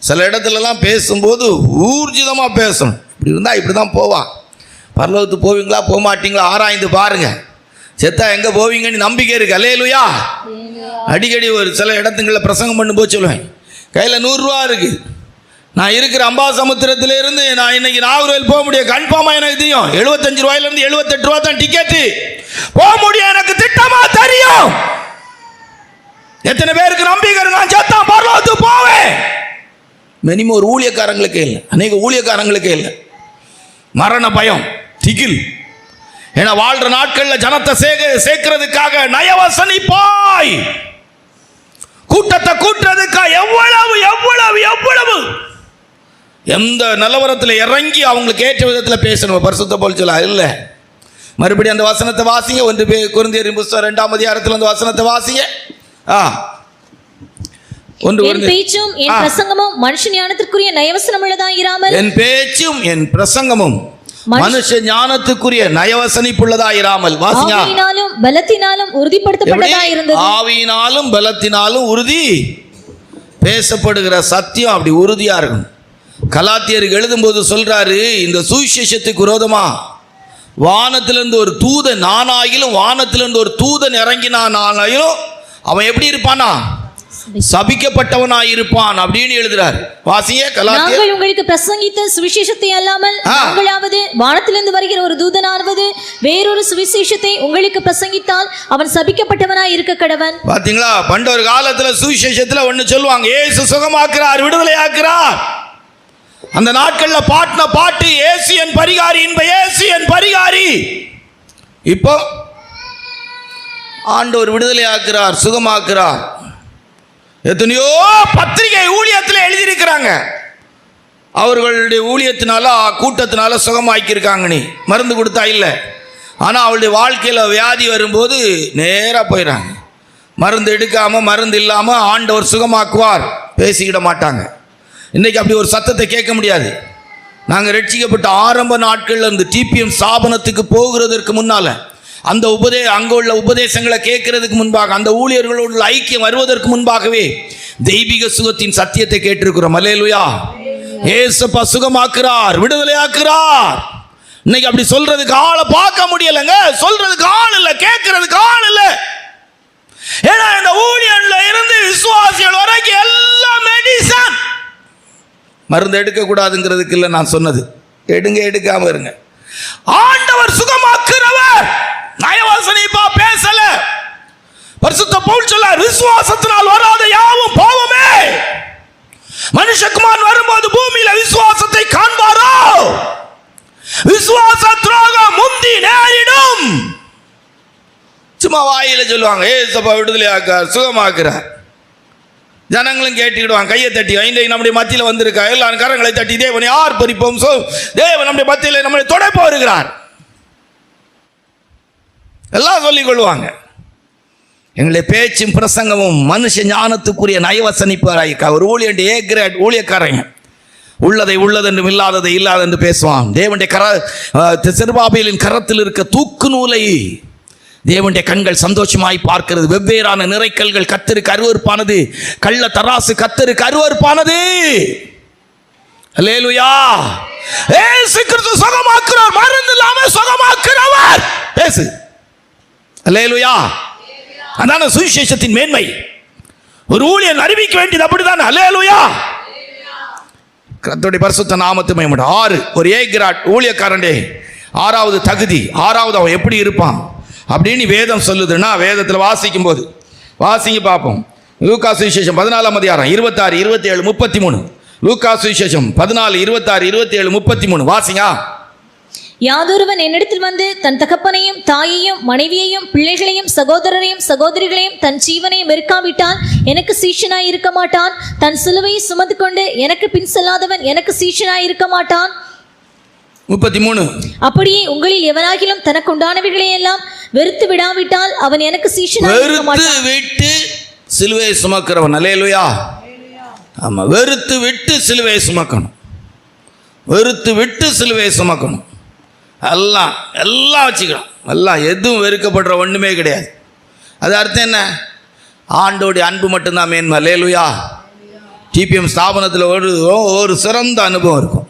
சில இடத்துலலாம் பேசும்போது ஊர்ஜிதமாக பேசணும். இப்படி இருந்தால் இப்படி தான் போவான். பரலோகத்துக்கு போவீங்களா போக மாட்டீங்களா ஆராய்ந்து பாருங்க. செத்தா எங்கே போவீங்கன்னு நம்பிக்கை இருக்கு. அல்லேலூயா. அடிக்கடி ஒரு சில இடத்துங்களில் பிரசங்கம் பண்ணும்போது சொல்லுவேன், கையில் 100 ரூபா இருக்குது, நான் இருக்கிற அம்பாசமுத்திரத்திலிருந்து நான் இன்னைக்கு நாகர்கோவில் போக முடியும், கன்ஃபார்மாக எனக்கு தெரியும். 75 ரூபாயிலிருந்து 78 ரூபா தான் டிக்கெட்டு, போக முடியும், எனக்கு திட்டமா தெரியும். எத்தனை பேருக்கு நம்பிக்கை நான் செத்தா பரலோகத்துக்கு போவேன்? மினிமம் ஒரு ஊழியக்காரங்களுக்கே இல்லை, அநேக ஊழியக்காரங்களுக்கே இல்லை. மரண பயம், திகில். ஏன்னா வாழ்ற நாட்களில் ஜனத்தை சேர்க்கிறதுக்காக நயவசனிப்பாய் கூட்டத்தை கூட்டுறதுக்காக எவ்வளவு எவ்வளவு எவ்வளவு எந்த நிலவரத்தில் இறங்கி அவங்களுக்கு ஏற்ற விதத்தில் பேசணும். பரிசுத்த போல் சொல்ல இல்லை. மறுபடியும் அந்த வசனத்தை வாசிங்க. 1 கொரிந்தியர் புத்தகம் 2ஆம் அதிகாரத்தில் அந்த வசனத்தை வாசிங்க.
என் பேச்சும் என் பிரசங்கமும் மனுஷ ஞானத்திற்குரிய நயவசனம் உள்ளதா இராமல்,
என் பேச்சும் என் பிரசங்கமும் மனுஷ ஞானத்துக்குரிய நயவசனிப்புள்ளதா இராமல். வாசிங்க.
ஆவியினாலும் பலத்தினாலும் உறுதிப்படுத்தப்பட்டதா இருந்தது.
ஆவியினாலும் பலத்தினாலும் உறுதி பேசப்படுகிற சத்தியம் அப்படி உறுதியா இருக்கும். கலாத்தியருக்கு எழுதும்போது சொல்றாரு, இந்த சுவிசேஷத்துக்கு விரோதமா வானத்திலிருந்து ஒரு தூதன், நானாயிலும் வானத்திலிருந்து ஒரு தூதன் இறங்கினானாலும் அவன் எப்படி இருப்பானா? சபிக்கப்பட்டவனாய் இருப்பான் அப்படின்னு எழுதுறார். வாசிங்க. கலாத்தியர்.
நாங்கள் உங்களுக்கு பிரசங்கித்த சுவிசேஷத்தை அல்லாமல் நாங்களாவது வானத்திலிருந்து வருகிற ஒரு தூதனாவது வேறொரு சுவிசேஷத்தை உங்களுக்கு பிரசங்கித்தால் அவன் சபிக்கப்பட்டவனாய் இருக்க கடவன்.
பாத்தீங்களா? பண்டொரு காலத்துல சுவிசேஷத்துல ஒண்ணு சொல்லுவாங்க, இயேசு சுகமாக்குறார், விடுதலை ஆக்குறார். அந்த நாட்கள்ல பாட்டின பாட்டு இயேசு என் பரிகாரி, இன்ப இயேசு என் பரிகாரி. இப்போ ஆண்டவர் விடுதலை ஆக்குறார், சுகமாக்குறார். எத்தனையோ பத்திரிகை ஊழியத்தில் எழுதியிருக்கிறாங்க, அவர்களுடைய ஊழியத்தினால கூட்டத்தினால சுகமாக்கியிருக்காங்க. நீ மருந்து கொடுத்தா இல்லை, ஆனால் அவளுடைய வாழ்க்கையில் வியாதி வரும்போது நேராக போயிடறாங்க. மருந்து எடுக்காமல் மருந்து இல்லாமல் ஆண்டவர் சுகமாக்குவார் பேசிக்கிட மாட்டாங்க. இன்றைக்கி அப்படி ஒரு சத்தத்தை கேட்க முடியாது. நாங்கள் ரட்சிக்கப்பட்ட ஆரம்ப நாட்களில் இருந்து டிபிஎம் ஸ்தாபனத்துக்கு போகிறதற்கு முன்னால் அந்த அங்கே உள்ள உபதேசங்களை கேட்கறதுக்கு முன்பாக, அந்த ஊழியர்களோட ஐக்கியம் வருவதற்கு முன்பாகவே தெய்வீக சுகத்தின் சத்தியத்தை கேட்டிருக்கிறோம். அல்லேலூயா. ஏசப்பா சுகமாக்குறார், விடுதலையாக்குறார். இன்னைக்கு அப்படி சொல்றதுக்கு ஆளை பார்க்க முடியலைங்க. சொல்றதுக்கு ஆள் இல்லை, கேட்கறதுக்கு ஆள் இல்லை. ஏன்னா இந்த ஊழியன்ல இருந்து விசுவாசிகள் வரைக்கும் எல்லாம் மெடிசன். மருந்து எடுக்கக்கூடாதுங்கிறதுக்கு இல்லை நான் சொன்னது, எடுக்காம இருங்க. ஆண்டவர் சுகமாக்குறவர். நயவசனிப்பா பேசல. பரிசுத்த பவுல் சொல்றார், விசுவாசத்தினால் வராத யாவும் பாவமே. மனுஷகுமாரன் வரும்போது பூமியில விசுவாசத்தை காண்பாரோ? விசுவாச துரோகம் முந்தி நேரிடும். சும்மா வாயில சொல்லுவாங்க, ஏசப்பா விடுதலை ஆக்கார், சுகமாக்குறார். ஜனங்களும் கேட்டுக்கிடுவாங்க, கையை தட்டி, இன்றைக்கு நம்முடைய மத்தியில் வந்திருக்கா, எல்லாரும் கரங்களை தட்டி தேவனை யார் பறிப்போம், தேவன் நம்முடைய மத்தியில் நம்மளை தொடைப்போ இருக்கிறார் எல்லாம் சொல்லிக் கொள்வாங்க. எங்களுடைய பேச்சும் பிரசங்கமும் மனுஷ ஞானத்துக்குரிய நயவசனிப்பாராய்க்கா. ஒரு ஊழியன் ஏ கிரேட் ஊழியக்காரங்க, உள்ளதை உள்ளதென்றும் இல்லாததை இல்லாதென்று பேசுவான். தேவனுடைய செருபாபேலின் கரத்தில் இருக்க தூக்கு நூலை தேவனுடைய கண்கள் சந்தோஷமாய் பார்க்கிறது. வெவ்வேறான நிறைக்கல்கள் கர்த்தருக்கு அருவருப்பானது, கள்ள தராசு கர்த்தருக்கு அருவருப்பானது. அல்லேலூயா. இயேசு கிறிஸ்து சுகமாக்குறவர், மருந்து இல்லாம சுகமாக்குறவர். பேசு. அல்லேலூயா. அதான சுவிசேஷத்தின் மேன்மை. ஒரு ஊழியன் அறிவிக்க வேண்டியது அப்படிதான். அல்லேலூயா. கர்த்தருடைய பரிசுத்த நாமத்தை மகிமைப்பட. 6 ஒரு ஏகிராட் ஊழியக்காரனே, 6வது தகுதி, 6வது அவன் எப்படி இருப்பான் அப்படின்னு வேதம் சொல்லுதுன்னா, வேதத்தில் வாசிக்கும் போது வாசிங்க பார்ப்போம். லூக்கா சுவிசேஷம் 14ஆம் அதிகாரம் 26, 27, 33. லூக்கா சுவிசேஷம் 14, 26, 27, 33 வாசிங்க.
யாதொருவன் என்னிடத்தில் வந்து தன் தகப்பனையும் தாயையும் மனைவியையும் பிள்ளைகளையும் சகோதரரையும் சகோதரிகளையும் தன் ஜீவனையும் வெறுக்காவிட்டால் எனக்கு சீஷனாய் இருக்க மாட்டான். தன் சிலுவையை சுமந்து கொண்டு எனக்கு பின் செல்லாதவன் எனக்கு சீஷனாய் இருக்க மாட்டான்.
33.
அப்படியே உங்களில் எவனாகிலும் தனக்கு உண்டானவைகளை எல்லாம் வெறுத்து விடாவிட்டால் அவன் எனக்கு சீஷனாய் இருக்க மாட்டான். வெறுத்து விட்டு
சிலுவையை சுமக்கிறவன். அல்லேலூயா. ஆமா, வெறுத்து விட்டு சிலுவையை சுமக்கணும். வெறுத்து விட்டு சிலுவையை சுமக்கணும். எல்லாம் வச்சுக்கலாம். எல்லாம் எதுவும் வெறுக்கப்படுற ஒன்றுமே கிடையாது. அது அர்த்தம் என்ன? ஆண்டோடைய அன்பு மட்டும்தான் மேன்மை. அல்லேலூயா. டிபிஎம் ஸ்தாபனத்தில் ஒரு சிறந்த அனுபவம் இருக்கும்.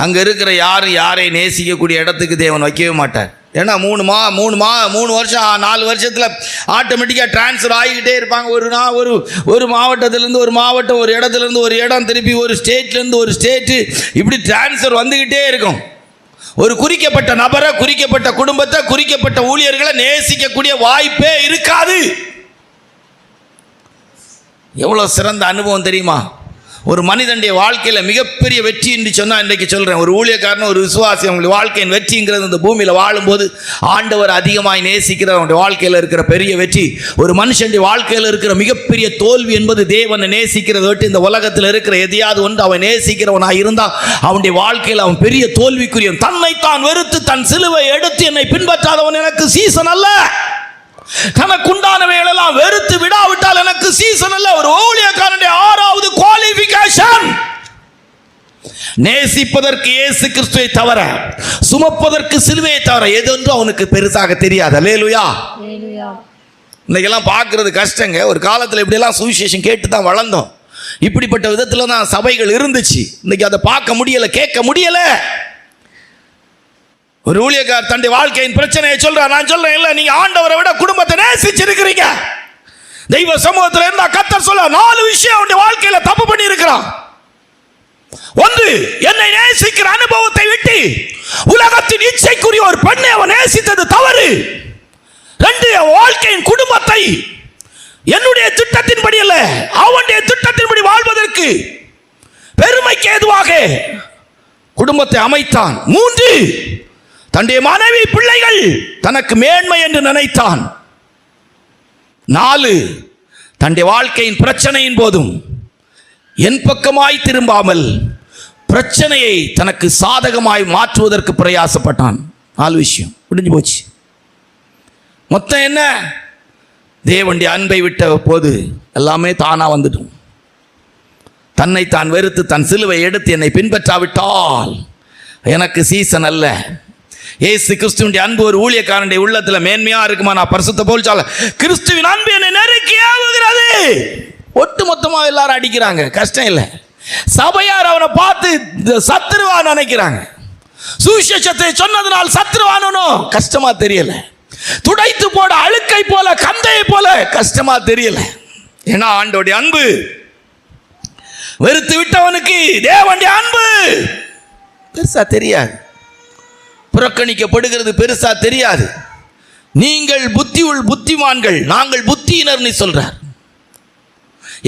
அங்கே இருக்கிற யாரை நேசிக்கக்கூடிய இடத்துக்கு தேவன் வைக்கவே மாட்டார். ஏன்னா 3 வருஷம் 4 வருஷத்தில் ஆட்டோமேட்டிக்காக டிரான்ஸ்ஃபர் ஆகிக்கிட்டே இருப்பாங்க. ஒரு மாவட்டத்திலேருந்து ஒரு மாவட்டம், ஒரு இடத்துலேருந்து ஒரு இடம், திருப்பி ஒரு ஸ்டேட்லேருந்து ஒரு ஸ்டேட்டு, இப்படி டிரான்ஸ்ஃபர் வந்துக்கிட்டே இருக்கும். ஒரு குறிக்கப்பட்ட நபரை, குறிக்கப்பட்ட குடும்பத்தை, குறிக்கப்பட்ட ஊழியர்களை நேசிக்கக்கூடிய வாய்ப்பே இருக்காது. எவ்வளவு சிறந்த அனுபவம் தெரியுமா? ஒரு மனிதனுடைய வாழ்க்கையில் மிகப்பெரிய வெற்றி என்று சொன்னால், இன்றைக்கு சொல்கிறேன், ஒரு ஊழியக்காரன், ஒரு விசுவாசி, அவங்களுடைய வாழ்க்கையின் வெற்றிங்கிறது இந்த பூமியில் வாழும்போது ஆண்டவர் அதிகமாய் நேசிக்கிற அவனுடைய வாழ்க்கையில் இருக்கிற பெரிய வெற்றி. ஒரு மனுஷனுடைய வாழ்க்கையில் இருக்கிற மிகப்பெரிய தோல்வி என்பது தேவனை நேசிக்கிறத விட்டு இந்த உலகத்தில் இருக்கிற எதையாவது ஒன்று அவன் நேசிக்கிறவனாக இருந்தால் அவனுடைய வாழ்க்கையில் அவன் பெரிய தோல்விக்குரியவன். தன்னைத்தான் வெறுத்து தன் சிலுவை எடுத்து என்னை பின்பற்றாதவன் எனக்கு சீசன் அல்ல. தனக்குண்டானவைகளெல்லாம் வெறுத்து விடாவிட்டால் எனக்கு சீசன் அல்ல. ஒரு ஊழியக்காரனுடைய 6வது குவாலிஃபிகேஷன், நேசிப்பதற்கு இயேசு கிறிஸ்துவை தவிர, சுமப்பதற்கு சிலுவையை தவிர எதொன்றும் அவனுக்கு பெருசாக தெரியாது. அல்லேலூயா. இன்னைக்கெல்லாம் பார்க்கறது கஷ்டங்க. ஒரு காலத்தில் இப்படியெல்லாம் சுவிசேஷம் கேட்டு தான் வளர்ந்தோம். இப்படிப்பட்ட விதத்தில் தான் சபைகள் இருந்துச்சு. இன்னைக்கு அதை பார்க்க முடியல, கேட்க முடியல. ஒரு ஊழியக்கார் தன்னுடைய வாழ்க்கையின் பிரச்சனையை சொல்றார். நான் சொல்றேன், இல்ல, நீங்க ஆண்டவரை விட குடும்பத்தை நேசிச்சிருக்கிறீங்க. தெய்வ சமூகத்தில் இருந்தா கர்த்தர் சொல்ல 4 விஷயம் அவனுடைய வாழ்க்கையில தப்பு பண்ணி இருக்கிறான். 1, என்னை நேசிக்கிற அனுபவத்தை விட்டு உலகத்தின் இச்சைக்குரிய ஒரு பெண்ணை அவன் நேசித்தது தவறு. 2, வாழ்க்கையின் குடும்பத்தை என்னுடைய திட்டத்தின்படி அல்ல, அவனுடைய திட்டத்தின்படி வாழ்வதற்கு பெருமைக்கு ஏதுவாக குடும்பத்தை அமைத்தான். 3, தன்னுடைய மனைவி பிள்ளைகள் தனக்கு மேன்மை என்று நினைத்தான். 4, தன்னுடைய வாழ்க்கையின் பிரச்சனையின் போதும் என் பக்கமாய் திரும்பாமல் பிரச்சனையை தனக்கு சாதகமாய் மாற்றுவதற்கு பிரயாசப்பட்டான். 4 விஷயம் முடிஞ்சு போச்சு. மொத்தம் என்ன? தேவனுடைய அன்பை விட்ட போது எல்லாமே தானா வந்துடும். தன்னை தான் வெறுத்து தன் சிலுவை எடுத்து என்னை பின்பற்றாவிட்டால் எனக்கு சீசன் அல்ல. இயேசு கிறிஸ்துவின் அன்பு ஒரு ஊழியக்காரனுடைய உள்ளத்தில் மேன்மையா இருக்குமா? நான் பரிசுத்த பவுல் சொல்ல, கிறிஸ்துவின் அன்பு என்னை நெருக்கி ஆகுகிறது. ஒட்டு மொத்தமாக எல்லாரும் அடிக்கிறாங்க, கஷ்டம் இல்லை. சபையார் அவனை பார்த்து சத்துருவா நினைக்கிறாங்க. சுவிசேஷத்தை சொன்னதுனால் சத்துருவானோ கஷ்டமா தெரியல. துடைத்து போட அழுக்கை போல, கந்தையை போல கஷ்டமா தெரியல. ஏன்னா ஆண்டோடைய அன்பு. வெறுத்து விட்டவனுக்கு தேவனுடைய அன்பு பெருசா தெரியாது, புறக்கணிக்கப்படுகிறது பெருசா தெரியாது. நீங்கள் புத்திமான்கள், நாங்கள் புத்தியினர்னு சொல்றார்.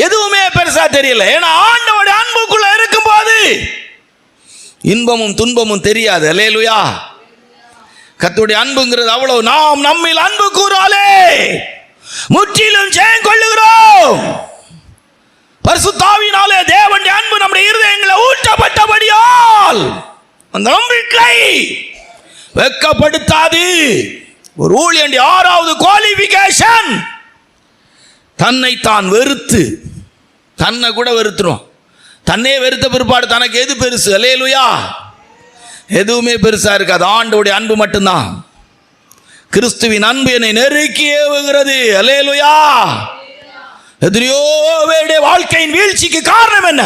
எதுவுமே பெருசா தெரியல. ஏன்னா ஆண்டவருடைய அன்புக்குள்ள இருக்கும்போது இன்பமும் துன்பமும் தெரியாது. அல்லேலூயா. கர்த்தருடைய அன்புங்கிறது அவ்வளவு. நாம் நம்மில் அன்பு கூறாலே முற்றிலும் ஜெயம் கொள்ளுகிறோம். பரிசுத்த ஆவியினாலே தேவனுடைய அன்பு நம்முடைய இருதயங்களை ஊற்றப்பட்டபடியால் அந்த நம்பிக்கை வெட்கப்படுத்தாது. ஒரு ஊழியனுடைய 6வது குவாலிஃபிகேஷன், தன்னை தான் வெறுத்து, தன்னை கூட வெறுத்துரும். தன்னையே வெறுத்த பிற்பாடு தனக்கு எது பெருசு? அல்லேலூயா. எதுவுமே பெருசா இருக்காது. ஆண்டவருடைய அன்பு மட்டும்தான். கிறிஸ்துவின் அன்பு என்னை நெருக்கி ஏவுகிறது. அல்லேலூயா. எதிரியோ வாழ்க்கையின் வீழ்ச்சிக்கு காரணம் என்ன?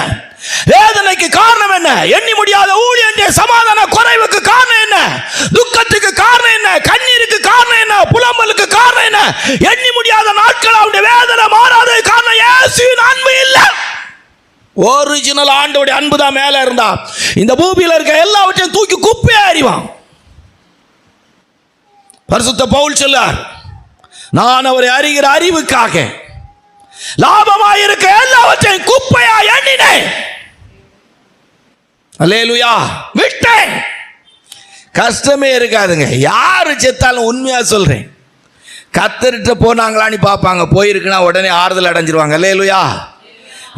வேதனைக்கு காரணம் என்ன? எண்ணி முடியாத ஊழியனுடைய சமாதான குறைவுக்கு காரணம் என்ன? துக்கத்துக்கு காரணம் என்ன? கண்ணீருக்கு காரணம் என்ன? புலம்பலுக்கு காரணம் என்ன? எண்ணி முடியாத நாட்கள் அவருடைய வேதனை மாறாத காரணம் இயேசுவின் அன்பு இல்ல. ஒரிஜினல் ஆண்டோடைய அன்பு தான் மேல இருந்தா இந்த பூமியில இருக்க எல்லாவற்றையும் தூக்கி குப்பையா அறிவான். பரிசுத்த பவுல் சொல்லார், நான் அவரை அறிகிற அறிவுக்காக லாபமாயிருக்க எல்லாவற்றையும் குப்பையா எண்ணினேன். அல்லேலூயா. விட்டேன். கஷ்டமே இருக்காதுங்க. யாரு செத்தாலும் உண்மையா சொல்றேன், கத்தரிட்ட போனாங்களான்னு பார்ப்பாங்க. போயிருக்குன்னா உடனே ஆறுதல் அடைஞ்சிருவாங்க. அல்லேலூயா.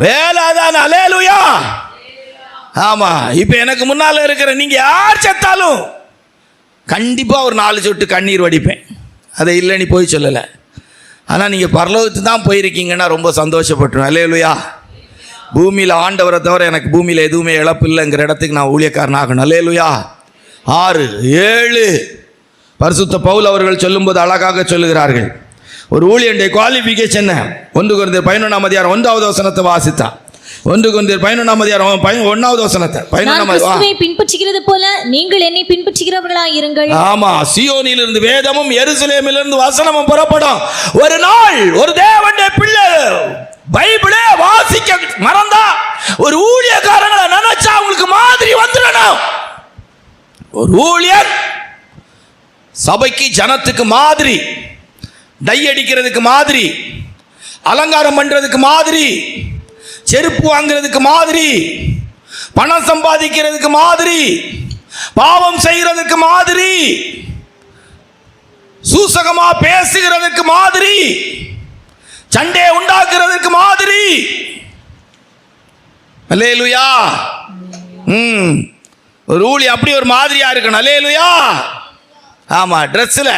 வேலை தான். அல்லேலூயா. ஆமா. இப்ப எனக்கு முன்னால இருக்கிற நீங்க யார் செத்தாலும் கண்டிப்பா ஒரு 4 சொட்டு கண்ணீர் வடிப்பேன். அதை இல்லைன்னு போய் சொல்லலை. ஆனால் நீங்கள் பரலோகத்துக்கு தான் போயிருக்கீங்கன்னா ரொம்ப சந்தோஷப்பட்டுருவேன். அல்லேலூயா. பூமியில் ஆண்டவரை தவிர எனக்கு பூமியில் எதுவுமே இழப்பு இல்லைங்கிற இடத்துக்கு நான் ஊழியக்காரன் ஆகணும். அல்லேலூயா. 6, 7 பரிசுத்த பவுல் அவர்கள் சொல்லும்போது அழகாக சொல்லுகிறார்கள். ஒரு ஊழியனுடைய குவாலிஃபிகேஷன் 1 கொரிந்தியர் 11 1வது வசனத்தை வாசித்தா. 1 கொரிந்தியர் 11 1வது வசனத்தை 11
பின்பற்றுகிறது போல நீங்கள் என்னை பின்பற்றுகிறவர்களாய் இருங்கள்.
ஆமா. சீயோனிலிருந்து வேதமும் எருசலேமிலிருந்து வசனமும் புறப்படும். ஒரு நாள் ஒரு தேவனுடைய பிள்ளை பைபிளே வாசிக்க மறந்தா ஒரு ஊழியக்காரங்களை நினைச்சா அவங்களுக்கு மாதிரி வந்துடணும். ஒரு ஊழியர் சபைக்கு ஜனத்துக்கு மாதிரி, டை அடிக்கிறதுக்கு மாதிரி, அலங்காரம் பண்றதுக்கு மாதிரி, செருப்பு வாங்கிறதுக்கு மாதிரி, பணம் சம்பாதிக்கிறதுக்கு மாதிரி, பாவம் செய்கிறதுக்கு மாதிரி, சூசகமா பேசுகிறதுக்கு மாதிரி, சண்டை உண்டாக்குறதுக்கு மாதிரி. அல்லேலூயா. ஒரு ஊழி அப்படி ஒரு மாதிரியா இருக்கணும். அல்லேலூயா. ஆமா. ட்ரெஸ்ல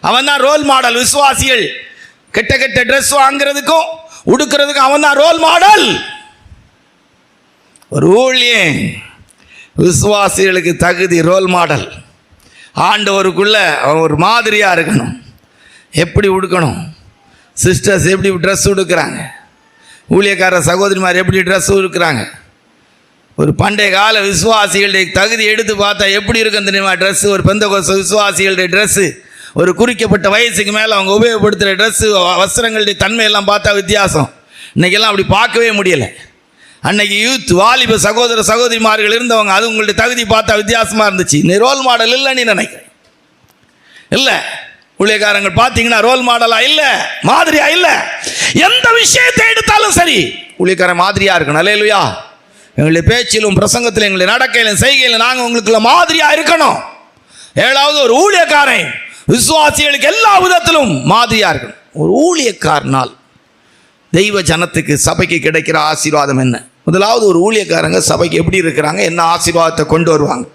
அவன் தான் ரோல் மாடல். விசுவாசிகள் கெட்ட கெட்ட ட்ரெஸ் வாங்குறதுக்கும் உடுக்கிறதுக்கும் அவன் தான் ரோல் மாடல். ஒரு ஊழியன் விசுவாசிகளுக்கு தகுதி ரோல் மாடல். ஆண்டவருக்குள்ள அவன் ஒரு மாதிரியா இருக்கணும். எப்படி உடுக்கணும், சிஸ்டர்ஸ் எப்படி ட்ரெஸ் உடுக்கிறாங்க, ஊழியக்கார சகோதரிமார் எப்படி ட்ரெஸ் உடுக்கிறாங்க, ஒரு பண்டைய கால விசுவாசிகளுடைய தகுதி எடுத்து பார்த்தா எப்படி இருக்கும் தெரியுமா ட்ரெஸ்ஸு? ஒரு பெந்தகோஸ்து விசுவாசிகளுடைய ட்ரெஸ்ஸு, ஒரு குறிக்கப்பட்ட வயசுக்கு மேலே அவங்க உபயோகப்படுத்துகிற ட்ரெஸ்ஸு, வஸ்திரங்களுடைய தன்மையெல்லாம் பார்த்தா வித்தியாசம். இன்றைக்கெல்லாம் அப்படி பார்க்கவே முடியலை. அன்னைக்கு யூத் வாலிப சகோதர சகோதரிமார்கள் இருந்தவங்க, அது உங்களுடைய தகுதி பார்த்தா வித்தியாசமாக இருந்துச்சு. நீ ரோல் மாடல் இல்லைன்னு நினைக்கிறேன். இல்லை, ஊழியக்காரங்கள் பார்த்தீங்கன்னா ரோல் மாடலா இல்லை, மாதிரியா இல்லை. எந்த விஷயத்தை எடுத்தாலும் சரி ஊழியக்காரன் மாதிரியா இருக்கணும். அல்லேலூயா. எங்களுடைய பேச்சிலும் பிரசங்கத்திலும் எங்களுடைய நடக்கையிலும் செய்கையிலும் நாங்கள் உங்களுக்குள்ள மாதிரியா இருக்கணும். 7வது ஒரு ஊழியக்காரன் விசுவாசிகளுக்கு எல்லா விதத்திலும் மாதிரியா இருக்கணும். ஒரு ஊழியக்காரனால் தெய்வ ஜனத்துக்கு சபைக்கு கிடைக்கிற ஆசீர்வாதம் என்ன? முதலாவது ஒரு ஊழியக்காரங்க சபைக்கு எப்படி இருக்கிறாங்க, என்ன ஆசீர்வாதத்தை கொண்டு வருவாங்க?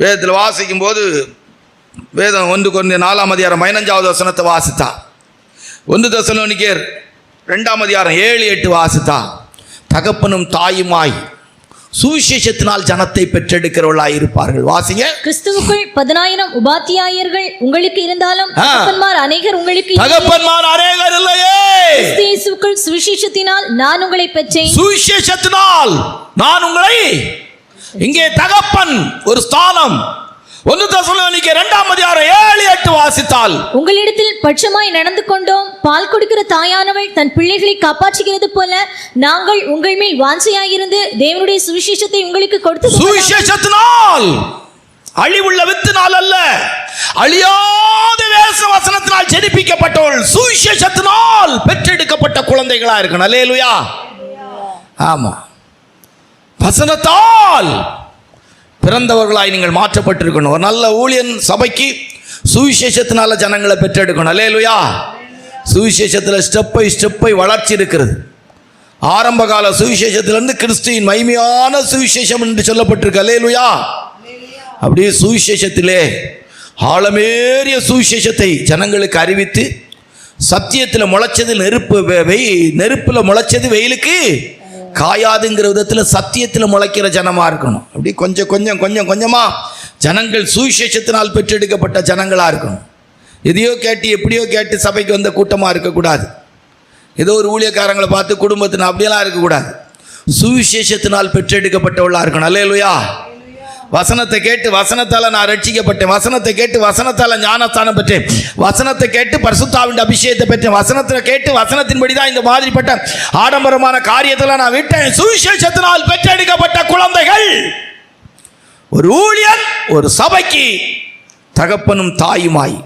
வேதத்தில் வாசிக்கும் போது வேதம் 1 கொரிந்தியர் 4 15வது வசனத்தை வாசித்தா, 1 தெசலோனிக்கேயர் 2 7 8 வாசித்தா, தகப்பனும் தாயுமாய் சுவிசேஷத்தினால் ஜனத்தை பெற்றெடுக்கிறவர்களாய் இருப்பார்கள். வாசிங்க.
கிறிஸ்துவுக்குள் 10,000 உபாத்தியாயர்கள் உங்களுக்கு இருந்தாலும் தகப்பன்மார் அநேகர் உங்களுக்கு
இல்லையே.
கிறிஸ்துவுக்குள் சுவிசேஷத்தினால் நான் உங்களை பெற்றேன்.
சுவிசேஷத்தினால் நான் உங்களை. இங்கே தகப்பன் ஒரு ஸ்தானம், 1 தெசலோனிக்கேயர் 2:7-8 வாசித்தால்,
உங்களிடத்தில் பட்சமாய் நடந்து கொண்டோம். பால் கொடுக்கிற தாயானவள் தன் பிள்ளைகளை காப்பாற்றுகிறது போல நாங்கள் உங்கள் மேல் வாஞ்சையாயிருந்து தேவனுடைய சுவிசேஷத்தை உங்களுக்கு கொடுத்து,
சுவிசேஷத்தினால், அழிவுள்ள வித்தினால் அல்ல, அழியாத வேத வசனத்தினால் ஜெனிப்பிக்கப்பட்டவள், சுவிசேஷத்தினால் பெற்றெடுக்கப்பட்ட குழந்தைகளா இருக்கணும். அல்லேலூயா. ஆமா, வசனத்தால் பிறந்தவர்களாய் நீங்கள் மாற்றப்பட்டிருக்கணும். ஒரு நல்ல ஊழியன் சபைக்கு சுவிசேஷத்தினால ஜனங்களை பெற்றெடுக்கணும். அல்லேலூயா. சுவிசேஷத்தில் ஸ்டெப்பை வளர்ச்சி இருக்கிறது. ஆரம்ப கால சுவிசேஷத்திலிருந்து கிறிஸ்துவின் மகிமையான சுவிசேஷம் என்று சொல்லப்பட்டிருக்கு. அல்லேலூயா. அப்படியே சுவிசேஷத்திலே ஆழமேறிய சுவிசேஷத்தை ஜனங்களுக்கு அறிவித்து, சத்தியத்தில் முளைச்சது நெருப்பில் முளைச்சது வெயிலுக்கு காயாதுங்கிற விதத்தில் சத்தியத்தில் முளைக்கிற ஜனமாக இருக்கணும். அப்படி கொஞ்சம் கொஞ்சமாக ஜனங்கள் சுவிசேஷத்தினால் பெற்றெடுக்கப்பட்ட ஜனங்களாக இருக்கணும். எதையோ கேட்டு எப்படியோ கேட்டு சபைக்கு வந்த கூட்டமாக இருக்கக்கூடாது. ஏதோ ஒரு ஊழியக்காரங்களை பார்த்து குடும்பத்தின் அப்படியெல்லாம் இருக்கக்கூடாது. சுவிசேஷத்தினால் பெற்றெடுக்கப்பட்டவளாக இருக்கணும். அல்லேலூயா. வசனத்தை கேட்டு வசனத்தால் நான் ரட்சிக்கப்பட்டேன், வசனத்தை கேட்டு வசனத்தால் ஞானஸ்தானம் பெற்றேன், வசனத்தை கேட்டு பரிசுத்தாவின் அபிஷேகத்தை பெற்றேன், வசனத்தை கேட்டு வசனத்தின்படி தான் இந்த மாதிரிப்பட்ட ஆடம்பரமான காரியத்தில் நான் விட்டேன். சுவிசேஷத்தினால் பெற்றெடுக்கப்பட்ட குழந்தைகள். ஒரு ஊழியன் ஒரு சபைக்கு தகப்பனும் தாயுமாய்.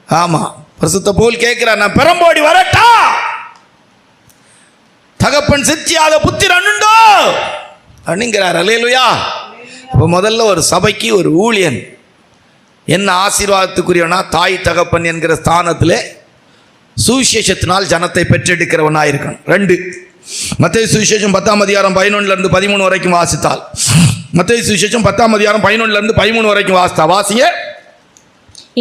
ஆமா, பரிசுத்த போல் கேட்கிறார், நான் பெரம்போடி வரட்டா? தகப்பன் சித்தியாத புத்திரன் உண்டோ அப்படிங்கிறார். அல்லேலூயா. இப்போ முதல்ல ஒரு சபைக்கு ஒரு ஊழியன் என்ன ஆசீர்வாதத்துக்குரியவனா, தாய் தகப்பன் என்கிற ஸ்தானத்தில் சுவிசேஷத்தினால் ஜனத்தை பெற்றெடுக்கிறவனாக இருக்கணும். 2 மத்தேயு சுவிசேஷம் 10:11-13 வரைக்கும் வாசித்தால், மத்தேயு சுவிசேஷம் 10:11-13 வரைக்கும் வாசிங்க.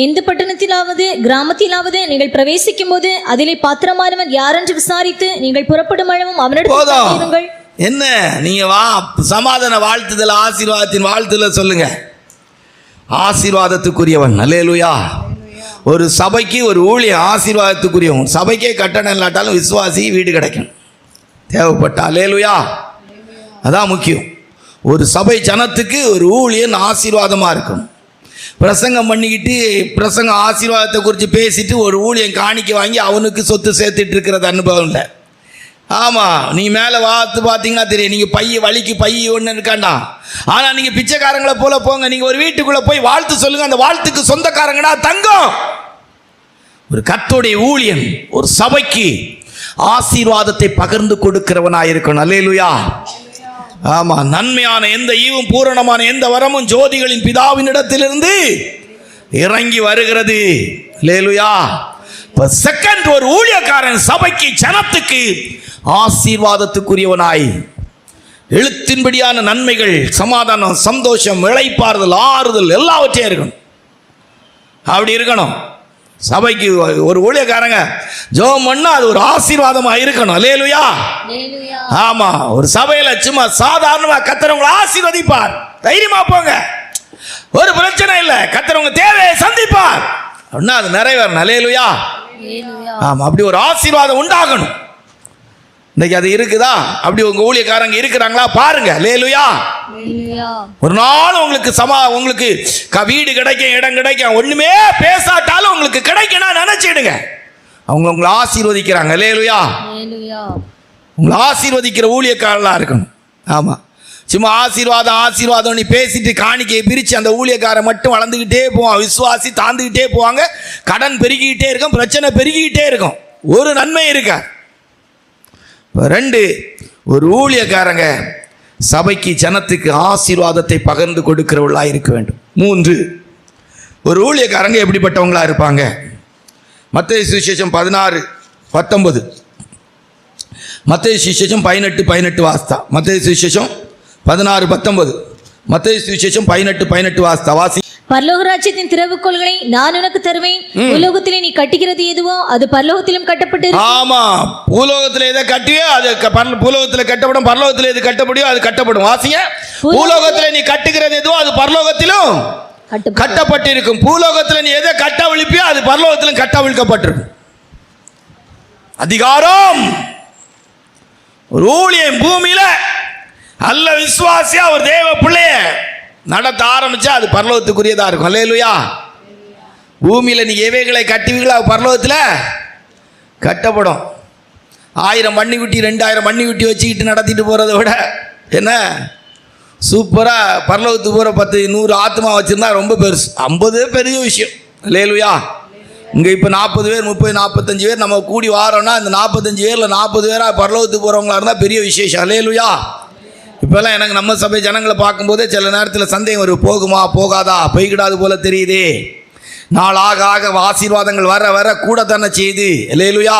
எந்த பட்டணத்திலாவது கிராமத்திலாவது நீங்கள் பிரவேசிக்கும் போது அதிலே பாத்திரமானவன் யாரென்று விசாரித்து நீங்கள் புறப்படும் அளவும் அவனிடத்தில்
என்ன, நீங்க வா சமாதான வாழ்த்துதல், ஆசீர்வாதத்தின் வாழ்த்துதல் சொல்லுங்க. ஆசீர்வாதத்துக்குரியவன். அல்லேலூயா. ஒரு சபைக்கு ஒரு ஊழியன் ஆசீர்வாதத்துக்குரியவன். சபைக்கே கட்டணம் இல்லாட்டாலும் விசுவாசி வீடு கிடைக்கும் தேவைப்பட்டா. அல்லேலூயா. அதான் முக்கியம். ஒரு சபை ஜனத்துக்கு ஒரு ஊழியன் ஆசீர்வாதமா இருக்கும். பிரசங்கம் பண்ணிக்கிட்டு பிரசங்க ஆசீர்வாதத்தை குறித்து பேசிட்டு ஒரு ஊழியன் காணிக்க வாங்கி அவனுக்கு சொத்து சேர்த்துட்டு இருக்கிறது அனுபவம் இல்லை. ஆமாம், நீ மேலே பார்த்தீங்கன்னா தெரியும். நீங்கள் வலிக்கு ஒன்று இருக்காண்டா. ஆனால் நீங்கள் பிச்சைக்காரங்களை போல போங்க. நீங்கள் ஒரு வீட்டுக்குள்ளே போய் வாழ்த்து சொல்லுங்கள், அந்த வாழ்த்துக்கு சொந்தக்காரங்கடா தங்கம். ஒரு கர்த்தருடைய ஊழியன் ஒரு சபைக்கு ஆசீர்வாதத்தை பகிர்ந்து கொடுக்கிறவனாக இருக்கணும். அல்லேலூயா. ஆமாம், நன்மையான எந்த ஈவும் பூரணமான எந்த வரமும் ஜோதிகளின் பிதாவினிடத்திலிருந்து இறங்கி வருகிறது. அல்லேலூயா. இப்போ செகண்ட், ஒரு ஊழியக்காரன் சபைக்கு ஜனத்துக்கு ஆசீர்வாதத்துக்குரியவனாய் எழுத்தின்படியான நன்மைகள், சமாதானம், சந்தோஷம், இளைப்பாறுதல், ஆறுதல் எல்லாவற்றையும் இருக்கணும். அப்படி இருக்கணும். சபைக்கு ஒரு ஊழியக்காரங்க ஜெபம் பண்ணா அது ஒரு ஆசீர்வாதமா இருக்கணும். அல்லேலூயா. ஆமா, ஒரு சபையில சும்மா சாதாரணமா கர்த்தர் ஆசீர்வதிப்பார். தைரியமா போங்க, ஒரு பிரச்சனை இல்லை. கர்த்தர் உங்க தேவையை சந்திப்பார் அப்படின்னா அது நிறைவேறணும். அல்லேலூயா. ஆமா, அப்படி ஒரு ஆசீர்வாதம் உண்டாகணும். இன்னைக்கு அது இருக்குதா? அப்படி உங்க ஊழியக்காரங்க இருக்கிறாங்களா பாருங்க. அல்லேலூயா. ஒரு நாள் உங்களுக்கு வீடு கிடைக்கும், இடம் கிடைக்கும், ஒண்ணுமே பேசாட்டாலும் உங்களுக்கு கிடைக்கணும் நினைச்சிடுங்க. உங்களை ஆசீர்வதிக்கிறாங்க. அல்லேலூயா. உங்களை ஆசீர்வதிக்கிற ஊழியக்காரர்களா இருக்கணும். ஆமா, சும்மா ஆசீர்வாதம் நீ பேசிட்டு காணிக்கையை பிரித்து அந்த ஊழியக்காரன் மட்டும் வளர்ந்துக்கிட்டே போவான். விசுவாசி தாழ்ந்துக்கிட்டே போவாங்க. கடன் பெருகிக்கிட்டே இருக்கும், பிரச்சனை பெருகிக்கிட்டே இருக்கும், ஒரு நன்மை இருக்கா. 2, ஒரு ஊழியக்காரங்க சபைக்கு ஜனத்துக்கு ஆசீர்வாதத்தை பகிர்ந்து கொடுக்கிறவர்களாக இருக்க வேண்டும். 3, ஒரு ஊழியக்காரங்க எப்படிப்பட்டவங்களா இருப்பாங்க? மத்தேயு சுவிசேஷம் 16:19, மத்தேயு சுவிசேஷம் 18:18 வாஸ்தா. மத்தேயு சுவிசேஷம் 16:19, மத்தேயு சுவிசேஷம் 18:18 வாசி.
பரலோக ராஜ்யத்தின் திறவுகோல்களை நான் உனக்கு தருவேன். பூலோகத்திலே நீ கட்டுகிறது எதுவோ அது பரலோகத்திலும் கட்டப்பட்டு. ஆமா, பூலோகத்தில் எதை கட்டியோ அது பூலோகத்தில் கட்டப்படும், பரலோகத்தில் எது கட்டப்படியோ அது கட்டப்படும். வாசிங்க. பூலோகத்தில் நீ கட்டுகிறது எதுவோ அது பரலோகத்திலும் கட்டப்பட்டிருக்கும். பூலோகத்தில் நீ எதை கட்டவிழ்ப்பியோ அது பரலோகத்திலும் கட்டவிழ்க்கப்பட்டிருக்கும். அதிகாரம் ஒரு ஊழியன் பூமியில அல்ல விசுவாசியா ஒரு தேவ பிள்ளைய
நடத்த ஆரம்பிச்சா அது பரலோகத்துக்குரியதா இருக்கும். அல்லேலூயா. பூமியில் நீ எவைகளை கட்டுவீங்களா பரலோகத்தில் கட்டப்படும். 1000 மண்ணிக்குட்டி 2000 மண்ணிக்குட்டி வச்சுக்கிட்டு நடத்திட்டு போகிறத விட என்ன சூப்பராக பரலோகத்துக்கு போகிற 10 100 ஆத்மா வச்சுருந்தா ரொம்ப பெருசு. 50 பெரிய விஷயம். அல்லேலூயா. இங்கே இப்போ 40 பேர் 30 45 பேர் நம்ம கூடி வாரோன்னா இந்த 45 பேரில் 40 பேராக பரலோகத்துக்கு போகிறவங்களா இருந்தால் பெரிய விசேஷம். அல்லேலூயா. இப்போல்லாம் எனக்கு நம்ம சபை ஜனங்களை பார்க்கும்போதே சில நேரத்தில் சந்தேகம் வரும், போகுமா போகாதா, போய்கிடாது போல தெரியுதே. நாள் ஆக ஆக ஆசீர்வாதங்கள் வர வர கூட தானே செய்யுது. அல்லேலூயா.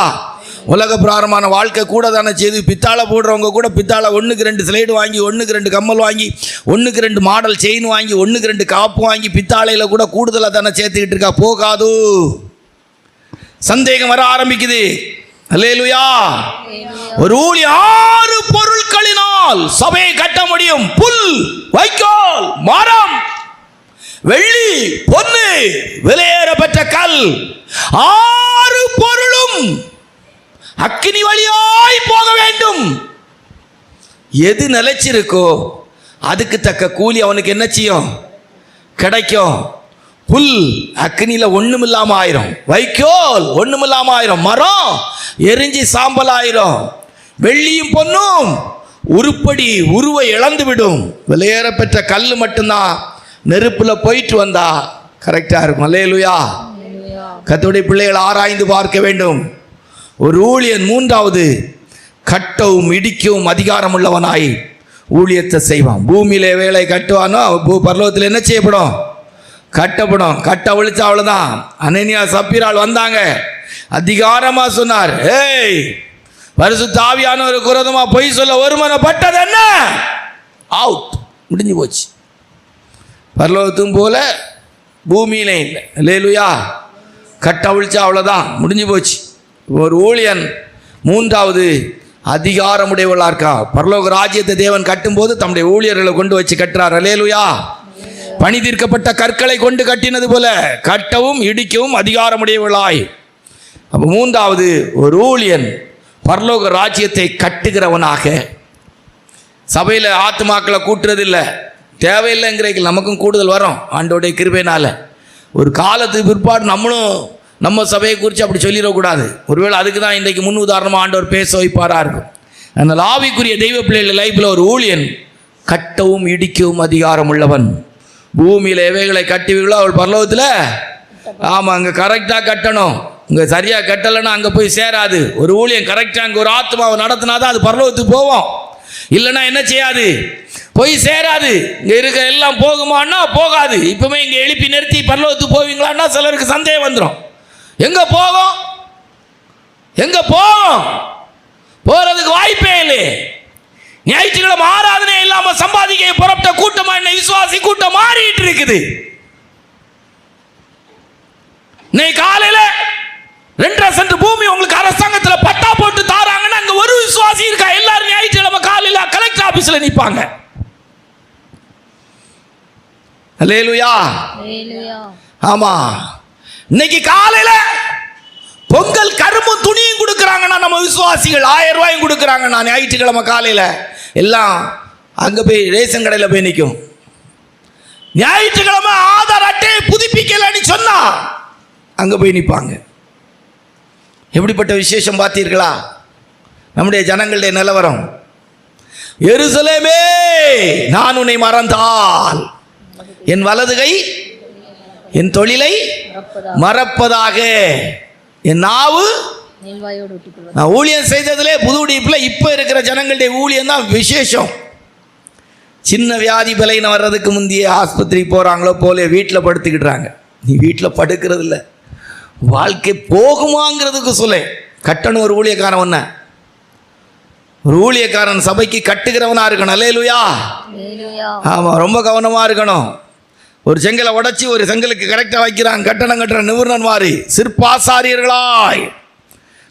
உலக பிராரமான வாழ்க்கை கூட தானே செய்யுது. பித்தாளை போடுறவங்க கூட பித்தாளை 1க்கு 2 ஸ்லைடு வாங்கி 1க்கு 2 கம்மல் வாங்கி 1க்கு 2 மாடல் செயின் வாங்கி 1க்கு 2 காப்பு வாங்கி பித்தாளையில் கூட கூடுதலாக தானே சேர்த்துக்கிட்டு இருக்கா. போகாது. சந்தேகம் வர ஆரம்பிக்குது. அல்லேலூயா. ஒரு ஊழி 6 பொருட்களினால் சபையை கட்ட முடியும். புல், வைக்கோல், மரம், வெள்ளி, பொன்னு, விலையேறப்பட்ட கல், 6 பொருளும் அக்கினி வழியாய் போக வேண்டும். எது நிலைச்சிருக்கோ அதுக்கு தக்க கூலி அவனுக்கு என்ன செய்யும், கிடைக்கும். புல் அக்கினியில ஒண்ணுமில்லாம ஆயிரும், வைக்கோல் ஒண்ணுமில்லாம ஆயிரும், மரம் எரிஞ்சி சாம்பல் ஆயிரும், வெள்ளியும் பொன்னும் உருப்படி உருவை இழந்து விடும். விலையேறப்பெற்ற கல் மட்டும்தான் நெருப்புல போயிட்டு வந்தா கரெக்டா இருக்கும். அல்லேலூயா. கர்த்தருடைய பிள்ளைகளை ஆராய்ந்து பார்க்க வேண்டும். ஒரு ஊழியன் 3வது கட்டவும் இடிக்கவும் அதிகாரம் உள்ளவனாய் ஊழியத்தை செய்வான். பூமியில வேலை கட்டுவானோ பரலோகத்தில் என்ன செய்யப்படும், கட்டப்படும். கட்ட ஒழிச்சா அவ்வளவுதான். அனனியா சப்பீரால் வந்தாங்க, அதிகாரமா சொன்னார், ஏய் பரிசுத்த ஆவியானவருக்கு விரோதமா பொய் சொல்ல ஒருமனப்பட்டது என்ன, அவுட், முடிஞ்சு போச்சு. பரலோகத்தும் போல பூமியிலே இல்லை. அல்லேலூயா. கட்ட ஒழிச்சா அவ்வளோதான், முடிஞ்சு போச்சு. ஒரு ஊழியன் 3வது அதிகாரமுடையவளா இருக்கா. பரலோக ராஜ்யத்தை தேவன் கட்டும்போது தம்முடைய ஊழியர்களை கொண்டு வச்சு கட்டுறார். அல்லேலூயா. பணி தீர்க்கப்பட்ட கற்களை கொண்டு கட்டினது போல கட்டவும் இடிக்கவும் அதிகாரமுடையவளாய். அப்போ 3வது ஒரு ஊழியன் பரலோக ராஜ்யத்தை கட்டுகிறவனாக. சபையில் ஆத்துமாக்களை கூட்டுறது இல்லை, தேவையில்லைங்கிற நமக்கும் கூடுதல் வரும் ஆண்டோடைய கிருபையினால. ஒரு காலத்துக்கு பிற்பாடு நம்மளும் நம்ம சபையை குறித்து அப்படி சொல்லிடக்கூடாது. ஒருவேளை அதுக்கு தான் இன்றைக்கு முன் உதாரணமாக ஆண்டவர் பேச வைப்பாரா இருக்கும். அதனால் ஆவிக்குரிய தெய்வ பிள்ளைகள் லைஃப்பில் ஒரு ஊழியன் கட்டவும் இடிக்கவும் அதிகாரம் உள்ளவன். பூமியில் எவைகளை கட்டுவீங்களோ அவள் பரலோகத்தில், ஆமாம் அங்கே கரெக்டாக கட்டணும். இங்கே சரியாக கட்டலைன்னா அங்கே போய் சேராது. ஒரு ஊழியன் கரெக்டாக அங்கே ஒரு ஆத்மாவை நடத்தினாதான் அது பரலோகத்துக்கு போவோம். இல்லைன்னா என்ன செய்யாது, போய் சேராது. இங்கே இருக்க எல்லாம் போகுமான்னா போகாது. இப்பவுமே இங்கே எழுப்பி நிறுத்தி பரலோகத்துக்கு போவீங்களான்னா சிலருக்கு சந்தேகம் வந்துடும். எங்கே போகும், எங்கே போகும், போகிறதுக்கு வாய்ப்பே இல்லை. ஞாயிற்றுக்கிழமை ஆராதனை இல்லாமல் சம்பாதிக்க புறப்பட்ட கூட்டமா என்ன விசுவாசி கூட்டம் மாறிட்டு இருக்குது. இன்னைக்கு காலையில 2.5 சென்ட் பூமி உங்களுக்கு அரசாங்கத்தில் பட்டா போட்டு தாராங்கன்னா அங்க ஒரு விசுவாசி இருக்கா? எல்லாரும் ஞாயிற்றுக்கிழமை காலையில கலெக்டர் ஆபீஸ்ல நிப்பாங்க. அல்லேலூயா. ஆமா. இன்னைக்கு காலையில பொங்கல் கரும்பும் துணியும் கொடுக்குறாங்கன்னா நம்ம விசுவாசிகள் 1000 ரூபாயும் கொடுக்குறாங்கன்னா ஞாயிற்றுக்கிழமை காலையில எல்லாம் அங்க போய் ரேஷன் கடையில் போய் நிற்கும். ஞாயிற்றுக்கிழமை ஆதார் அட்டையை புதுப்பிக்கலன்னு சொன்னா அங்க போய் நிற்பாங்க. எப்படிப்பட்ட விசேஷம் பார்த்தீர்களா நம்முடைய ஜனங்களுடைய நிலவரம். எருசலேமே நான் உன்னை மறந்தால் என் வலதுகை என் தொழிலை மறப்பதாக, என் நாவு நான் ஊழியம் செய்ததிலே புது உடிப்பில் இப்போ இருக்கிற ஜனங்களுடைய ஊழியம் தான் விசேஷம். சின்ன வியாதி பலையின வர்றதுக்கு முந்தைய ஆஸ்பத்திரி போகிறாங்களோ போல வீட்டில் படுத்துக்கிட்டுறாங்க. நீ வீட்டில் படுக்கிறது இல்லை, வாழ்க்கை போகுமாங்கிறதுக்கு சொல்ல கட்டணும். ஒரு ஊழியக்காரன் ஒன்ன ஒரு ஊழியக்காரன் சபைக்கு கட்டுகிறவனா இருக்கணும். அல்லேலூயா. ஆமாம், ரொம்ப கவனமாக இருக்கணும். ஒரு செங்கலை உடைச்சி ஒரு செங்கலுக்கு கரெக்டாக வைக்கிறாங்க. கட்டணம் கட்டுற நிபுணன் மாதிரி சிற்பாசாரியர்களாய்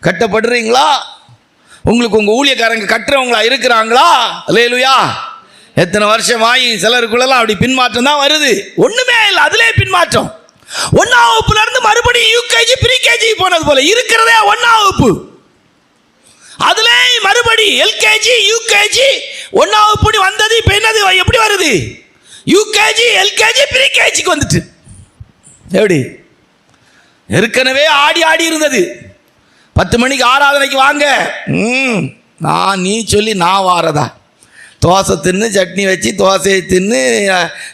கட்டப்படுறீங்களா? உங்களுக்கு உங்கள் ஊழியக்காரங்க கட்டுறவங்களா இருக்கிறாங்களா? அல்லேலூயா. எத்தனை வருஷம் ஆகி சிலருக்குள்ளலாம் அப்படி பின்மாற்றம் தான் வருது. ஒன்றுமே இல்லை, அதிலே பின்மாற்றம். 1ஆம் வகுப்புல இருந்து மறுபடியும் யூகேஜி ப்ரீகேஜி போனது போல இருக்கிறதே 1ஆம் வகுப்பு. அதுல மறுபடி எல்கேஜி யூகேஜி 1ஆம் வகுப்பு வந்தது. இப்போ என்னது, எப்படி வருது? யூகேஜி, எல்கேஜி, ப்ரீகேஜிக்கு வந்துட்டு எப்படி ஏற்கனவே ஆடி ஆடி இருந்தது. 10 மணிக்கு ஆராதனைக்கு வாங்க, நீ சொல்லி நான் வாரதா? தோசை தின்னு, சட்னி வச்சு, தோசையை தின்னு,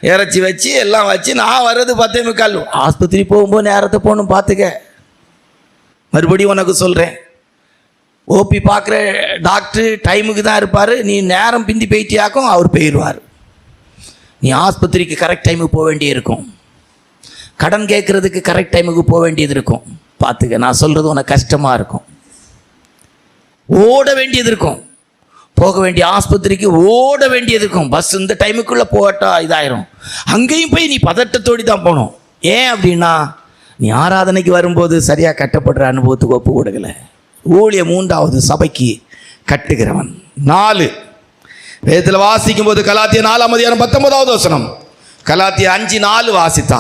இறைச்சி வச்சு, எல்லாம் வச்சு நான் வர்றது 10:45. ஆஸ்பத்திரி போகும்போது நேரத்தை போகணும் பார்த்துக்க. மறுபடியும் உனக்கு சொல்கிறேன், ஓபி பார்க்குற டாக்டர் டைமுக்கு தான் இருப்பார். நீ நேரம் பிந்தி போயிட்டியாக்கும், அவர் போயிடுவார். நீ ஆஸ்பத்திரிக்கு கரெக்ட் டைமுக்கு போக வேண்டியிருக்கும். கடன் கேட்குறதுக்கு கரெக்ட் டைமுக்கு போக வேண்டியது இருக்கும். பார்த்துக்க, நான் சொல்கிறது உனக்கு கஷ்டமாக இருக்கும். ஓட வேண்டியது இருக்கும். போக வேண்டிய ஆஸ்பத்திரிக்கு ஓட வேண்டியது இருக்கும். பஸ் இந்த டைமுக்குள்ளே போகட்டா இதாயிரும். அங்கேயும் போய் நீ பதட்டத்தோடு தான் போகணும். ஏன் அப்படின்னா, நீ ஆராதனைக்கு வரும்போது சரியாக கட்டப்படுற அனுபவத்துக்கு ஒப்பு கொடுக்கல. ஊழிய 3வது சபைக்கு கட்டுகிறவன். 4 வேதத்தில் வாசிக்கும் போது கலாத்தியர் 4:19 வசனம், கலாத்தியர் 5:4 வாசித்தா,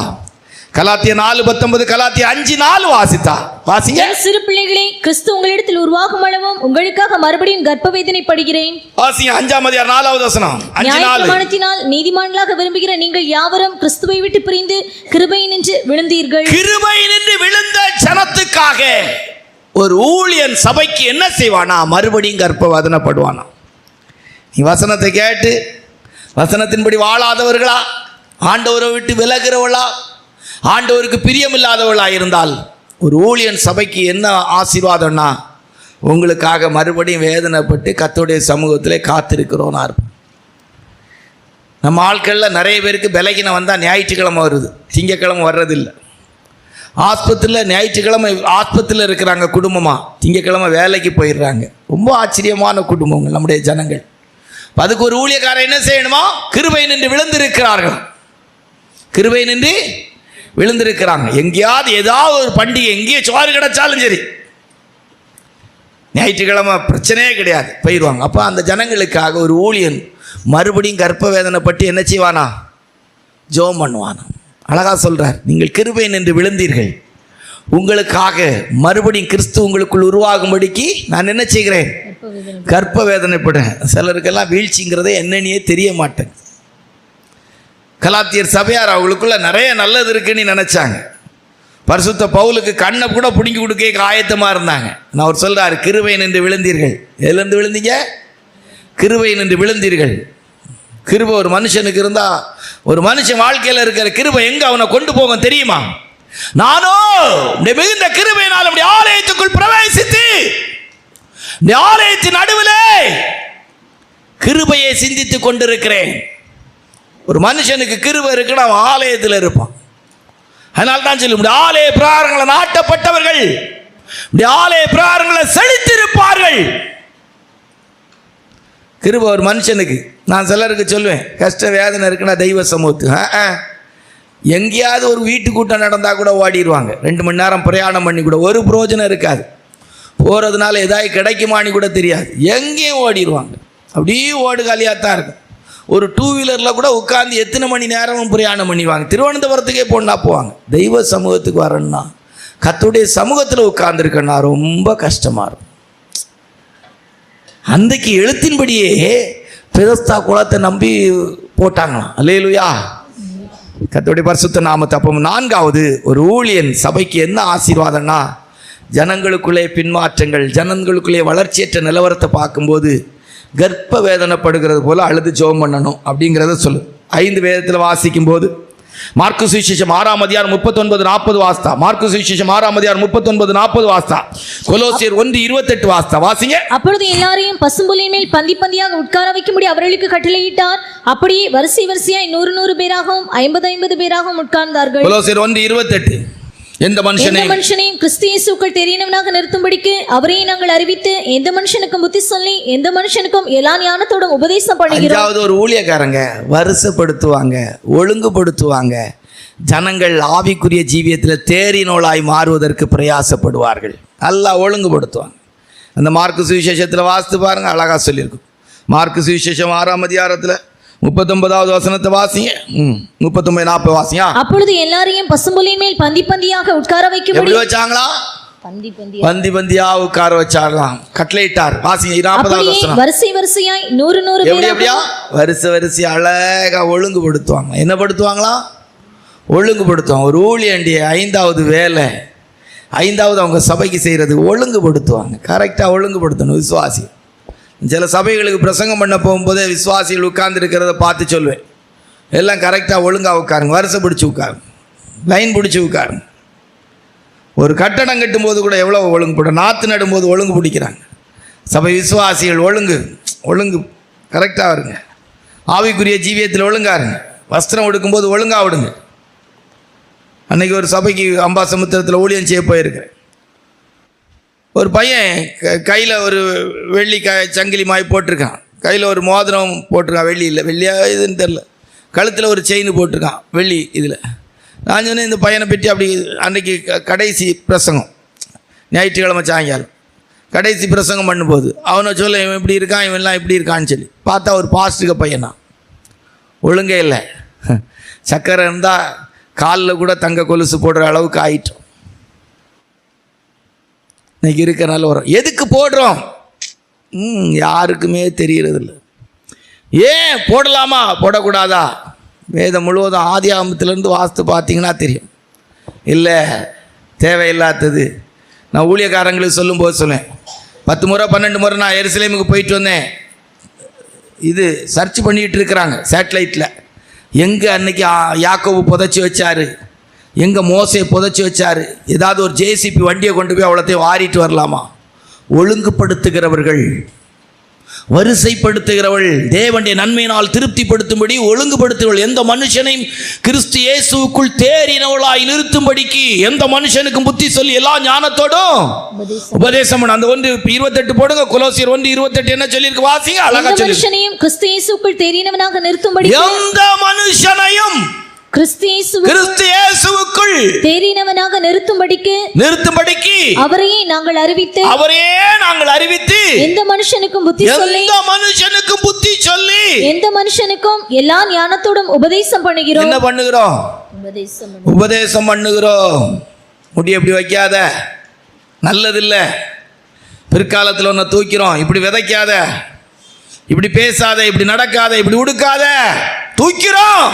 கலாத்தியர் 4:19, கலாத்தியர் 5:4 வாசித்தா. வாசிங்க.
சிறு பிள்ளைகளே, கிறிஸ்து உங்களிடத்தில் உருவாகும் அளவும் உங்களுக்காக மறுபடியும் கர்ப்ப வேதனை படுகிறேன்.
வாசிங்க 5:4 வசனம்.
5:4 நீதிமான்களாக விரும்புகிற நீங்கள் யாவரும் கிறிஸ்துவை விட்டு பிரிந்து கிருபையினின்று விழுந்தீர்கள்.
கிருபையினின்று விழுந்த ஜனத்துக்காக ஒரு ஊழியன் சபைக்கு என்ன செய்வானா? மறுபடியும் கர்ப்ப வேதனைப்படுவானா? நீ வசனத்தை கேட்டு வசனத்தின்படி வாழாதவர்களா, ஆண்டவரை விட்டு விலகிறவளா, ஆண்டவருக்கு பிரியமில்லாதவளா இருந்தால் ஒரு ஊழியன் சபைக்கு என்ன ஆசீர்வாதம்னா, உங்களுக்காக மறுபடியும் வேதனைப்பட்டு கர்த்தருடைய சமூகத்திலே காத்திருக்கிறோன்னா இருப்போம். நம்ம ஆட்களில் நிறைய பேருக்கு பலகீனம் வந்தால் ஞாயிற்றுக்கிழமை வருது, திங்கக்கிழமை வர்றதில்லை. ஆஸ்பத்திரியில் ஞாயிற்றுக்கிழமை ஆஸ்பத்திரியில் இருக்கிறாங்க குடும்பமாக, திங்கக்கிழமை வேலைக்கு போயிடுறாங்க. ரொம்ப ஆச்சரியமான குடும்பங்கள் நம்முடைய ஜனங்கள். அதுக்கு ஒரு ஊழியக்காரன் என்ன செய்யணுமா? கிருபை நின்று விழுந்திருக்கிறார்கள். கிருபை நின்று விழுந்திருக்கிறாங்க. எங்கேயாவது ஏதாவது ஒரு பண்டிகை, எங்கேயோ சோறு கிடைச்சாலும் சரி, ஞாயிற்றுக்கிழமை பிரச்சனையே கிடையாது, போயிடுவாங்க. அப்போ அந்த ஜனங்களுக்காக ஒரு ஊழியன் மறுபடியும் கர்ப்ப வேதனைப்பட்டு என்ன செய்வானா? ஜெபம் பண்ணுவானா. அழகா சொல்றார், நீங்கள் கிருபை நின்று விழுந்தீர்கள், உங்களுக்காக மறுபடியும் கிறிஸ்து உங்களுக்குள் உருவாகும்படிக்கு நான் என்ன செய்கிறேன்? கர்ப்ப வேதனைப்படுறேன். சிலருக்கெல்லாம் வீழ்ச்சிங்கிறதே என்னன்னே தெரிய மாட்டேன். கலாத்தியர் சபையார் அவங்களுக்குள்ள நிறைய நல்லது இருக்குன்னு நினைச்சாங்க. பரிசுத்த பவுலுக்கு கண்ணை கூட பிடுங்கி கொடுக்க ஆயத்தமாக இருந்தாங்க. நான் அவர் சொல்றாரு, கிருபை நின்று விழுந்தீர்கள். எதுலேருந்து விழுந்தீங்க? கிருபை நின்று விழுந்தீர்கள். கிருபை ஒரு மனுஷனுக்கு இருந்தா, ஒரு மனுஷன் வாழ்க்கையில் இருக்கிற கிருபை எங்க அவனை கொண்டு போகும் தெரியுமா? நானோ மிகுந்த கிருபையினால் நம்முடைய ஆலயத்துக்குள் பிரவேசித்து இந்த ஆலயத்தின் நடுவிலே கிருபையை சிந்தித்துக் கொண்டிருக்கிறேன். ஒரு மனுஷனுக்கு கிருபை இருக்குன்னு அவன் ஆலயத்தில் இருப்பான். அதனால தான் சொல்லி ஆலய பிரகாரங்களை நாட்டப்பட்டவர்கள் ஆலய பிரகாரங்களை செழித்திருப்பார்கள். கிருபை ஒரு மனுஷனுக்கு. நான் சிலருக்கு சொல்லுவேன், கஷ்ட வேதனை இருக்குன்னா தெய்வ சமூகத்துக்கு எங்கேயாவது ஒரு வீட்டு கூட்டம் நடந்தால் கூட ஓடிடுவாங்க. 2 மணி நேரம் பிரயாணம் பண்ணி கூட ஒரு பிரயோஜனம் இருக்காது. போகிறதுனால ஏதாவது கிடைக்குமான்னு கூட தெரியாது, எங்கேயும் ஓடிடுவாங்க. அப்படியே ஓடுகாலியாக தான் இருக்கும். ஒரு 2 வீலரில் கூட உட்காந்து எத்தனை மணி நேரமும் பிரயாணம் பண்ணிவாங்க. திருவனந்தபுரத்துக்கே போனா போவாங்க. தெய்வ சமூகத்துக்கு வரணும்னா, கர்த்தருடைய சமூகத்தில் உட்கார்ந்துருக்கேன்னா ரொம்ப கஷ்டமாக இருக்கும். அன்றைக்கு எழுத்தின்படியே பெதஸ்தா குளத்தை நம்பி போட்டாங்களாம். அல்லேலூயா, கர்த்தருடைய பரிசுத்த நாமத்தை. அப்போ 4வது ஒரு ஊழியன் சபைக்கு என்ன ஆசீர்வாதம்னா, ஜனங்களுக்குள்ளே பின்மாற்றங்கள், ஜனங்களுக்குள்ளே வளர்ச்சியற்ற நிலவரத்தை பார்க்கும்போது கர்ப்ப வேதனைப்படுகிறது போல அழுது ஜெபம் பண்ணணும் அப்படிங்கிறத சொல்லு. 5 வேதத்தில் வாசிக்கும் போது மார்க்கு சுவிசேஷம் 6:39-40 வாஸ்தா. மார்க்கு சுவிசேஷம் 6:39-40 வாஸ்தா. கொலோசியர் 1:28 வாஸ்தா. வாசிங்க. அப்பொழுது எல்லாரையும் பசும்புலின் மேல் பந்தி பந்தியாக உட்கார வைக்கும்படி அவர்களுக்கு கட்டளையிட்டார். அப்படியே வரிசை வரிசையாய் 100 பேராகவும் 50 பேராகவும் உட்கார்ந்தார்கள். கொலோசியர் 1:28. எந்த மனுஷனையும் கிறிஸ்து இயேசுவுக்குள் தெரியனவனாக நிறுத்தும்படிக்கு அவரையே நாங்கள் அறிவித்து எந்த மனுஷனுக்கும் புத்தி சொல்லி எந்த மனுஷனுக்கும் எல்லா ஞானத்தோடும் உபதேசம் பண்ணுகிறோம். 5வது ஒரு ஊழியக்காரங்க வருஷப்படுத்துவாங்க, ஒழுங்குபடுத்துவாங்க. ஜனங்கள் ஆவிக்குரிய ஜீவியத்தில் தேறினோளாய் மாறுவதற்கு பிரயாசப்படுவார்கள். நல்லா ஒழுங்குபடுத்துவாங்க. அந்த மார்க்கு சுவிசேஷத்தில் வாசித்து பாருங்க, அழகா சொல்லியிருக்கும். மார்க்கு சுவிசேஷம் 6ஆம் அதிகாரத்தில் 39வது வசனத்தை வாசிங்க. 39-40 வாசிங்க. அப்பொழுது எல்லாரையும் பசும்புலின் மேல் பந்தி பந்தியாக உட்கார வைக்கும்படி எப்படி வச்சாங்களா? பந்தி பந்தியா உட்கார வச்சாரலாம், கட்டளையிட்டார். வாசிங்க 40வது
அப்படியே
வசனம்.
வரிசை வரிசையாய் 100
எப்படி எப்படியா வரிசை அழகா ஒழுங்குபடுத்துவாங்க. என்ன படுத்துவாங்களா? ஒழுங்குபடுத்துவாங்க. ஒரு ஊழியண்டிய 5வது வேலை, 5வது அவங்க சபைக்கு செய்கிறது ஒழுங்குபடுத்துவாங்க. கரெக்டாக ஒழுங்குபடுத்தணும். விசுவாசி சில சபைகளுக்கு பிரசங்கம் பண்ண போகும்போதே விசுவாசிகள் உட்கார்ந்து இருக்கிறத பார்த்து சொல்வேன், எல்லாம் கரெக்டாக ஒழுங்காக உட்காருங்க, வரிசை பிடிச்சி உட்காருங்க, லைன் பிடிச்சி உட்காருங்க. ஒரு கட்டடம் கட்டும்போது கூட எவ்வளோ ஒழுங்குபட, நாற்று நடும்போது ஒழுங்கு பிடிக்கிறாங்க. சபை விசுவாசிகள் ஒழுங்கு கரெக்டாக இருங்க. ஆவிக்குரிய ஜீவியத்தில் ஒழுங்காருங்க. வஸ்திரம் உடுக்கும்போது ஒழுங்காக விடுங்க. அன்றைக்கி ஒரு சபைக்கு அம்பாசமுத்திரத்தில் ஊழியம் செய்ய போயிருக்கிறேன். ஒரு பையன் கையில் ஒரு வெள்ளி சங்கிலி மாய் போட்டிருக்கான், கையில் ஒரு மோதிரம் போட்டிருக்கான், வெள்ளி இல்லை, வெள்ளியாக இதுன்னு தெரில, கழுத்தில் ஒரு செயின் போட்டிருக்கான் வெள்ளி. இதில் நான் சொன்னேன், இந்த பையனை பற்றி அப்படி அன்றைக்கி கடைசி பிரசங்கம், ஞாயிற்றுக்கிழமை சாயங்காலம் கடைசி பிரசங்கம் பண்ணும்போது அவனை சொல்ல, இவன் இப்படி இருக்கான், இவன்லாம் இப்படி இருக்கான்னு சொல்லி பார்த்தா ஒரு பாஸ்ட்டுக்க பையனா, ஒழுங்கே இல்லை. சக்கரை இருந்தால் காலில் கூட தங்க கொலுசு போடுற அளவுக்கு ஆயிட்டோம். இன்னைக்கு இருக்கிறனால வரும். எதுக்கு போடுறோம் யாருக்குமே தெரியறதில்ல. ஏன் போடலாமா போடக்கூடாதா? வேதம் முழுவதும் ஆதி ஆகமத்திலேருந்து வாஸ்து பார்த்தீங்கன்னா தெரியும். இல்லை தேவையில்லாதது. நான் ஊழியக்காரங்களுக்கு சொல்லும்போது சொன்னேன், 10 முறை 12 முறை நான் எருசலேமுக்கு போயிட்டு வந்தேன். இது சர்ச் பண்ணிகிட்டு இருக்கிறாங்க சேட்டலைட்டில், எங்கே அன்னைக்கு யாக்கோபு புதைச்சி வச்சார், எங்கே மோசையை புதைச்சி வச்சார். ஏதாவது ஒரு ஜேசிபி வண்டியை கொண்டு போய் அவ்வளோத்தையும் வாரிட்டு வரலாமா? ஒழுங்குபடுத்துகிறவர்கள், வரிசைப்படுத்துகிறவள், தேவனுடைய நன்மையினால் திருப்திப்படுத்தும்படி ஒழுங்குபடுத்துகிறவள், எந்த மனுஷனையும் கிறிஸ்து இயேசுவுக்குள் தேறினவளாய் நிறுத்தும்படிக்கு எந்த மனுஷனுக்கும் புத்தி சொல்லி எல்லா ஞானத்தோடும் உபதேசம் பண்ண. அந்த 1:28 போடுங்க. கொலோசியர் 1:28 என்ன சொல்லியிருக்கு வாசிங்க, அழகா சொல்லி.
மனுஷனையும் கிறிஸ்து இயேசுவுக்குள் தேறினவனாக நிறுத்தும்படி,
எந்த மனுஷனையும் கிறிஸ்து இயேசுவுக்குள் தேறினவனாக நிறுத்தும்படிக்கு அவரையே நாங்கள் அறிவித்து எந்த மனுஷனுக்கும் புத்தி சொல்லி எந்த மனுஷனுக்கும் எல்லா ஞானத்தோடும் உபதேசம் பண்ணுகிறோம். என்ன பண்ணுகிறோம்? உபதேசம் பண்ணுகிறோம். முடி எப்படி வைக்காத, நல்லதில்லை. பிற்காலத்தில் ஒன்று தூக்கிறோம், இப்படி விதைக்காத, இப்படி பேசாத, இப்படி நடக்காத, இப்படி உடுக்காத, தூக்கிறோம்.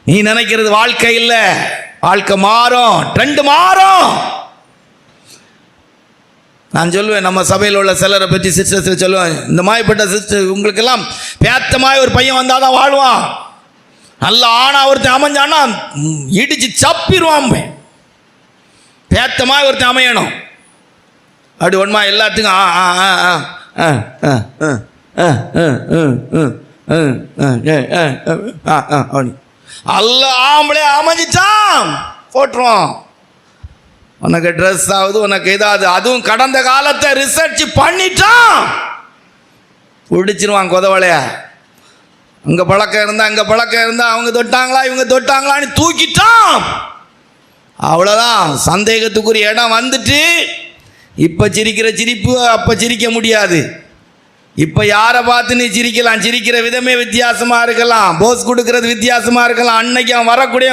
நீ நினைக்கிறது வாழ்க்கை இல்லை, வாழ்க்கை மாறும், ட்ரெண்ட் மாறும். நான் சொல்லுவேன், நம்ம சபையில் உள்ள சிலரை பற்றி சிஸ்டர்ஸ் சொல்லுவேன், இந்த மாதிரிப்பட்ட சிஸ்டர் உங்களுக்கெல்லாம் பேத்தமாய் ஒரு பையன் வந்தால் தான் வாழ்வான். நல்ல ஆனா ஒருத்தன் அமைஞ்சான்னா இடிச்சு சப்பிடுவான். பேத்தமாய் ஒருத்தன் அமையணும். அப்படி ஒன்மா எல்லாத்துக்கும் அல்ல ஆம்பளே அமைஞ்சிட்டான் போட்டுருவோம். உனக்கு ட்ரெஸ் ஆகுது, உனக்கு ஏதாவது, அதுவும் கடந்த காலத்தை ரிசர்ச் பண்ணிட்டான் பிடிச்சிருவான் கொதவளைய. அங்கே பழக்கம் இருந்தால் அவங்க தொட்டாங்களா இவங்க தொட்டாங்களான்னு தூக்கிட்டான். அவ்வளோதான். சந்தேகத்துக்குரிய இடம் வந்துட்டு இப்போ சிரிக்கிற சிரிப்பு அப்போ சிரிக்க முடியாது. இப்போ யாரை பார்த்து நீ சிரிக்கலாம், சிரிக்கிற விதமே வித்தியாசமாக இருக்கலாம், போஸ் கொடுக்கறது வித்தியாசமாக இருக்கலாம். அன்னைக்கு அவன் வரக்கூடிய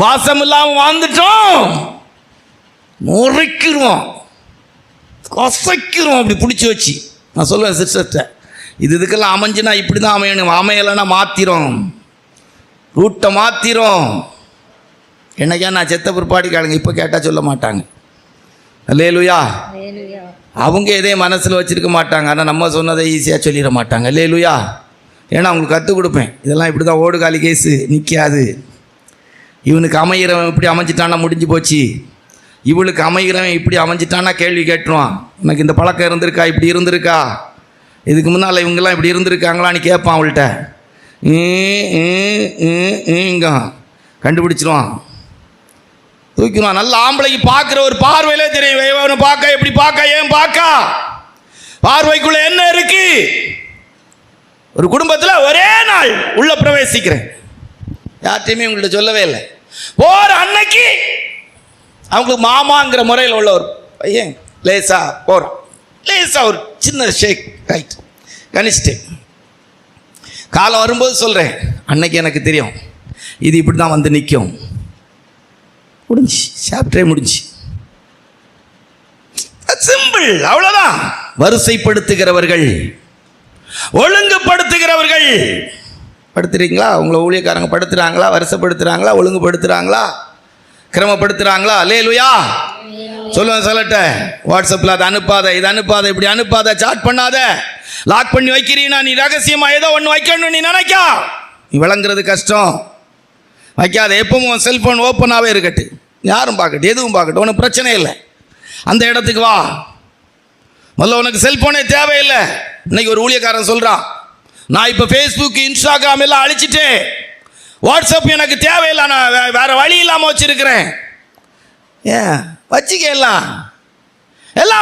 வாசம் இல்லாமல் வாழ்ந்துட்டோம், முறைக்கிறோம், கசைக்கிறோம், அப்படி பிடிச்சி வச்சு. நான் சொல்லுவேன் சிஸ்டர்கிட்ட, இதுக்கெல்லாம் அமைஞ்சுனா இப்படி தான் அமையணும், அமையலைன்னா மாற்றிரும், ரூட்டை மாற்றிரும். என்னைக்கா நான் செத்த பிற்பாடி கேளுங்க, இப்போ கேட்டால் சொல்ல மாட்டாங்க. அல்லேலூயா. அவங்க எதே மனசில் வச்சுருக்க மாட்டாங்க, ஆனால் நம்ம சொன்னதை ஈஸியாக சொல்லிட மாட்டாங்க. அல்லேலூயா. ஏன்னா அவங்களுக்கு கற்றுக் கொடுப்பேன், இதெல்லாம் இப்படி தான் ஓடுகாலி கேஸு நிற்காது. இவனுக்கு அமைகிறவன் இப்படி அமைஞ்சிட்டான்னா முடிஞ்சு போச்சு, இவளுக்கு அமைகிறவன் இப்படி அமைஞ்சிட்டான்னா கேள்வி கேட்டுருவான். உனக்கு இந்த பழக்கம் இருந்திருக்கா, இப்படி இருந்திருக்கா, இதுக்கு முன்னால் இவங்கெல்லாம் இப்படி இருந்திருக்காங்களான்னு கேட்பான் அவள்கிட்ட. இங்க கண்டுபிடிச்சிருவான், தூக்கிடுவான். நல்ல ஆம்பளைக்கு பார்க்குற ஒரு பார்வையிலே தெரியும், பார்க்க எப்படி பார்க்க, ஏன் பார்க்க, பார்வைக்குள்ள என்ன இருக்கு. ஒரு குடும்பத்தில் ஒரே நாள் உள்ள பிரவேசிக்கிறேன், யார்ட்டையுமே உங்கள்கிட்ட சொல்லவே இல்லை. ஒரு அன்னைக்கு அவங்களுக்கு மாமாங்கிற முறையில் உள்ள ஒரு பையன் லேசா போகிறான், லேசா ஒரு சின்ன ஷேக், ரைட், கனிஷ்டு. காலம் வரும்போது சொல்கிறேன், அன்னைக்கு எனக்கு தெரியும் இது இப்படி தான் வந்து நிற்கும். முடிஞ்சு, சாப்டரே முடிஞ்சு. சிம்பிள், அவ்வளவுதான். வரிசைப்படுத்துகிறவர்கள், ஒழுங்குபடுத்துகிறவர்கள். படுத்துறீங்களா? உங்களை ஊழியக்காரங்க படுத்துறாங்களா? வரிசைப்படுத்துறாங்களா? ஒழுங்குபடுத்துறாங்களா? கிரமப்படுத்துறாங்களா? அல்லேலூயா சொல்லுவேன். சொல்லட்ட வாட்ஸ்அப்பில் அதை அனுப்பாத, இது அனுப்பாத, இப்படி அனுப்பாத, சாட் பண்ணாத, லாக் பண்ணி வைக்கிறீனா நீ ரகசியமா ஏதோ ஒன்று வைக்கணும் நீ நினைக்கா, நீ விளங்குறது கஷ்டம். வைக்காத. எப்பவும் செல்ஃபோன் ஓப்பனாகவே இருக்கட்டு, யாரும் பார்க்கட்டும், எதுவும் பார்க்கட்டும், உனக்கு பிரச்சனை இல்லை. அந்த இடத்துக்கு வா. முதல்ல உனக்கு செல்ஃபோனே தேவையில்லை. இன்னைக்கு ஒரு ஊழியக்காரன் சொல்கிறான், நான் இப்போ ஃபேஸ்புக், இன்ஸ்டாகிராம் எல்லாம் அழிச்சிட்டேன், வாட்ஸ்அப் எனக்கு தேவையில்லை, நான் வேற வழி இல்லாமல் வச்சிருக்கிறேன். ஏன் வச்சுக்க, எல்லாம்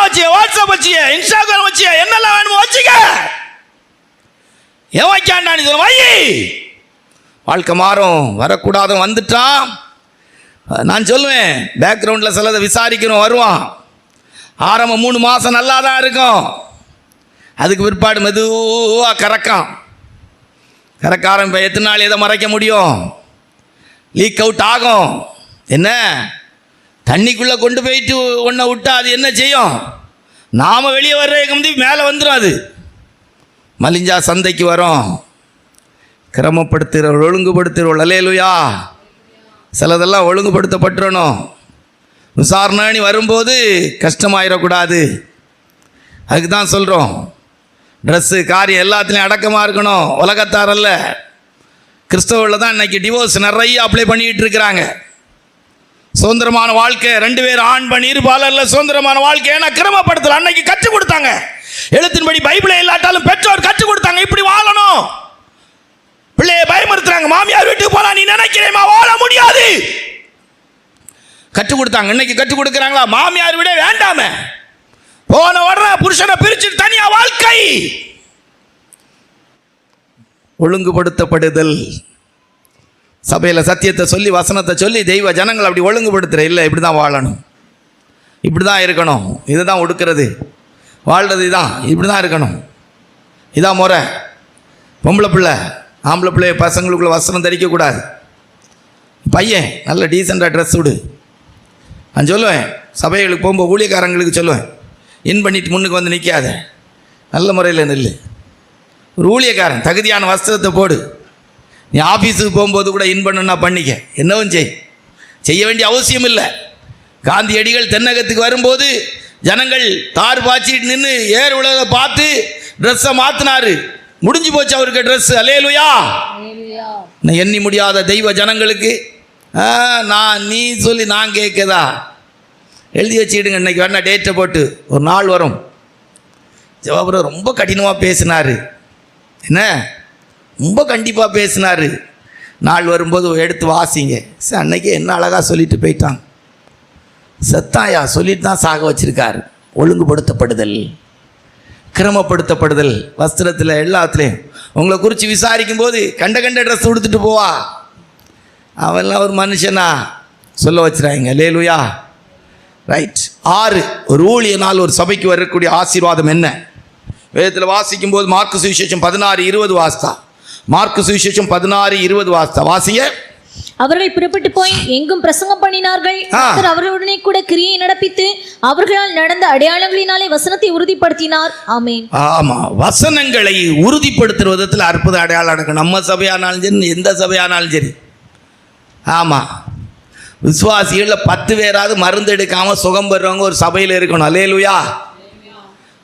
வச்சுக்க, வாட்ஸ்அப் வச்சுக்க, இன்ஸ்டாகிராம் வச்சுக்க, என்னெல்லாம் வேணுமோ வச்சுக்க. ஏன் வைக்காண்டா நீ சொல்ல வை. வாழ்க்கை மாறும். வரக்கூடாதும் வந்துட்டான். நான் சொல்லுவேன், பேக்ரவுண்டில் சிலதை விசாரிக்கணும், வருவான். ஆரம்பம் 3 மாதம் நல்லா தான் இருக்கும். அதுக்கு பிற்பாடு மெதுவாக கறக்க ஆரம்பிப்ப. எத்தனை நாள் எதை மறைக்க முடியும்? லீக் அவுட் ஆகும். என்ன தண்ணிக்குள்ளே கொண்டு போயிட்டு ஒன்றை விட்டா அது என்ன செய்யும்? நாம் வெளியே வர்றதுக்கு முந்தி மேலே வந்துடும். அது மலிஞ்சா சந்தைக்கு வரும். கிரமப்படுத்துகிறவர்கள், ஒழுங்குபடுத்துகிறவர்கள். அல்லேலூயா. சிலதெல்லாம் ஒழுங்குபடுத்தப்பட்டுறணும். விசாரணை வரும்போது கஷ்டமாயிடக்கூடாது. அதுக்கு தான் சொல்கிறோம், ட்ரெஸ்ஸு, காரியம் எல்லாத்துலேயும் அடக்கமாக இருக்கணும். உலகத்தாரல்ல, கிறிஸ்தவர்கள் தான் இன்னைக்கு டிவோர்ஸ் நிறைய அப்ளை பண்ணிக்கிட்டு இருக்கிறாங்க. சுதந்திரமான வாழ்க்கை, 2 பேர் ஆண் பெண் இருபாலர்ல சுதந்திரமான வாழ்க்கை. ஏன்னா கிரமப்படுத்தல அன்னைக்கு கற்றுக் கொடுத்தாங்க. எழுத்தின்படி பைபிளை இல்லாட்டாலும் பெற்றோர் கற்றுக் கொடுத்தாங்க, இப்படி வாழணும். பிள்ளையை பயமுறுத்துறாங்க, மாமியார் வீட்டுக்கு போனா நீ நினைக்கிறேமா வாழ முடியாது, கற்றுக் கொடுத்தாங்க. இன்னைக்கு கற்றுக் கொடுக்குறாங்களா? மாமியார் விட வேண்டாமே, போன உடனே புருஷனை பிரிச்சுட்டு தனியா வாழ்க்கை. ஒழுங்குபடுத்தப்படுதல். சபையில் சத்தியத்தை சொல்லி, வசனத்தை சொல்லி, தெய்வ ஜனங்கள் அப்படி ஒழுங்குபடுத்துகிற இல்லை. இப்படி தான் வாழணும், இப்படி தான் இருக்கணும், இதை தான் ஒடுக்கிறது, வாழ்றது இதான், இப்படி தான் இருக்கணும், இதான் முறை. பொம்பளை பிள்ளை, ஆம்பளை பிள்ளைய பசங்களுக்குள்ள வசனம் தரிக்கக்கூடாது. பையன் நல்ல டீசெண்டாக ட்ரெஸ் விடு. நான் சொல்லுவேன், சபைகளுக்கு போகும்போது ஊழியக்காரங்களுக்கு சொல்லுவேன், இன் பண்ணிட்டு முன்னுக்கு வந்து நிற்காத, நல்ல முறையில் நில்லு. ஒரு ஊழியக்காரன் தகுதியான வஸ்திரத்தை போடு. நீ ஆஃபீஸுக்கு போகும்போது கூட இன் பண்ணுன்னா பண்ணிக்க, என்னவும் செய்ய வேண்டிய அவசியம் இல்லை. காந்தியடிகள் தென்னகத்துக்கு வரும்போது ஜனங்கள் தார் பாய்ச்சிட்டு நின்று ஏர் உலகத்தை பார்த்து ட்ரெஸ்ஸை மாற்றினாரு. முடிஞ்சு போச்சு அவருக்கு ட்ரெஸ். அல்லேலூயா. எண்ணி முடியாத தெய்வ ஜனங்களுக்கு நீ சொல்லி நான் கேட்கதா? எழுதி வச்சுக்கிடுங்க. இன்னைக்கு வேணா டேட்டை போட்டு ஒரு நாள் வரும். ஜவாபுரம் ரொம்ப கடினமாக பேசினார், என்ன ரொம்ப கண்டிப்பாக பேசினார். நாள் வரும்போது எடுத்து வாசிங்க. சார் அன்னைக்கு என்ன அழகாக சொல்லிட்டு போயிட்டான். சத்தாயா சொல்லிட்டு தான் சாக வச்சிருக்காரு. ஒழுங்குபடுத்தப்படுதல், கிரமப்படுத்தப்படுதல். வஸ்திரத்தில் எல்லாத்துலேயும் உங்களை குறித்து விசாரிக்கும் போது கண்ட ட்ரெஸ் கொடுத்துட்டு போவா, அவெல்லாம் ஒரு மனுஷனா சொல்ல வச்சுறாங்க. அல்லேலூயா. ரைட். 6 ஒரு ஊழியனால் ஒரு சபைக்கு வரக்கூடிய ஆசீர்வாதம் என்ன? வேதத்தில் வாசிக்கும் போது மார்க்கு சுவிசேஷம் 16:20 வாசித்தா. மார்க்கு சுவிசேஷம் 16:20 வாசித்தா. வாசிங்க.
அவர்கள் புறப்பட்டு போய் எங்கும் பிரசங்கம் பண்ணினார்கள். அவர்களுடனே கூட கிரியை நடப்பித்து அவர்களால் நடந்த அடையாளங்களினாலே வசனத்தை உறுதிப்படுத்தினார். ஆமென். ஆமா,
வசனங்களை உறுதிப்படுத்துற விதத்தில் அற்புத அடையாளம் நடக்கும். நம்ம சபையானாலும் சரி, எந்த சபையானாலும் சரி. ஆமா, விசுவாசிகள்ல 10 பேராவது மருந்து எடுக்காம சுகம் பெறவங்க ஒரு சபையில் இருக்கணும். அல்லேலூயா.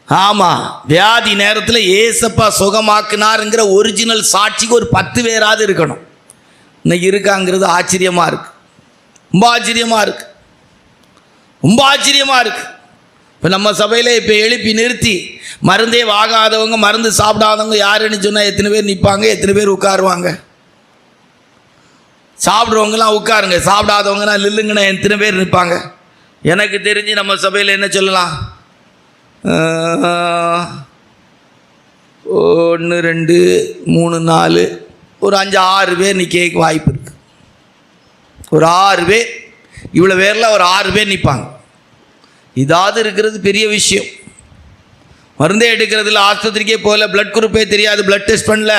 ஆமா, வியாதி நேரத்தில் ஏசப்பா சுகமாக்குனாருங்கிற ஒரிஜினல் சாட்சிக்கு ஒரு 10 பேராவது இருக்கணும். இன்னைக்கு இருக்காங்கிறது ஆச்சரியமா இருக்கு, ரொம்ப ஆச்சரியமா இருக்கு, ரொம்ப ஆச்சரியமா இருக்கு. இப்போ நம்ம சபையில் இப்போ எழுப்பி நிறுத்தி மருந்தே வாங்காதவங்க, மருந்து சாப்பிடாதவங்க யாருன்னு சொன்னால் எத்தனை பேர் நிற்பாங்க, எத்தனை பேர் உட்காருவாங்க? சாப்பிட்றவங்களாம் உட்காருங்க, சாப்பிடாதவங்கன்னா நில்லுங்கன்னா எத்தனை பேர் நிற்பாங்க? எனக்கு தெரிஞ்சு நம்ம சபையில் என்ன சொல்லலாம், 1 2 3 4 ஒரு 5 6 பேர் நிற்க வாய்ப்பு இருக்குது. ஒரு 6 பேர், இவ்வளோ பேரில் ஒரு 6 பேர் நிற்பாங்க. இதாவது இருக்கிறது பெரிய விஷயம். மருந்தே எடுக்கிறதுல, ஆஸ்பத்திரிக்கே போகல, பிளட் குரூப்பே தெரியாது, பிளட் டெஸ்ட் பண்ணல,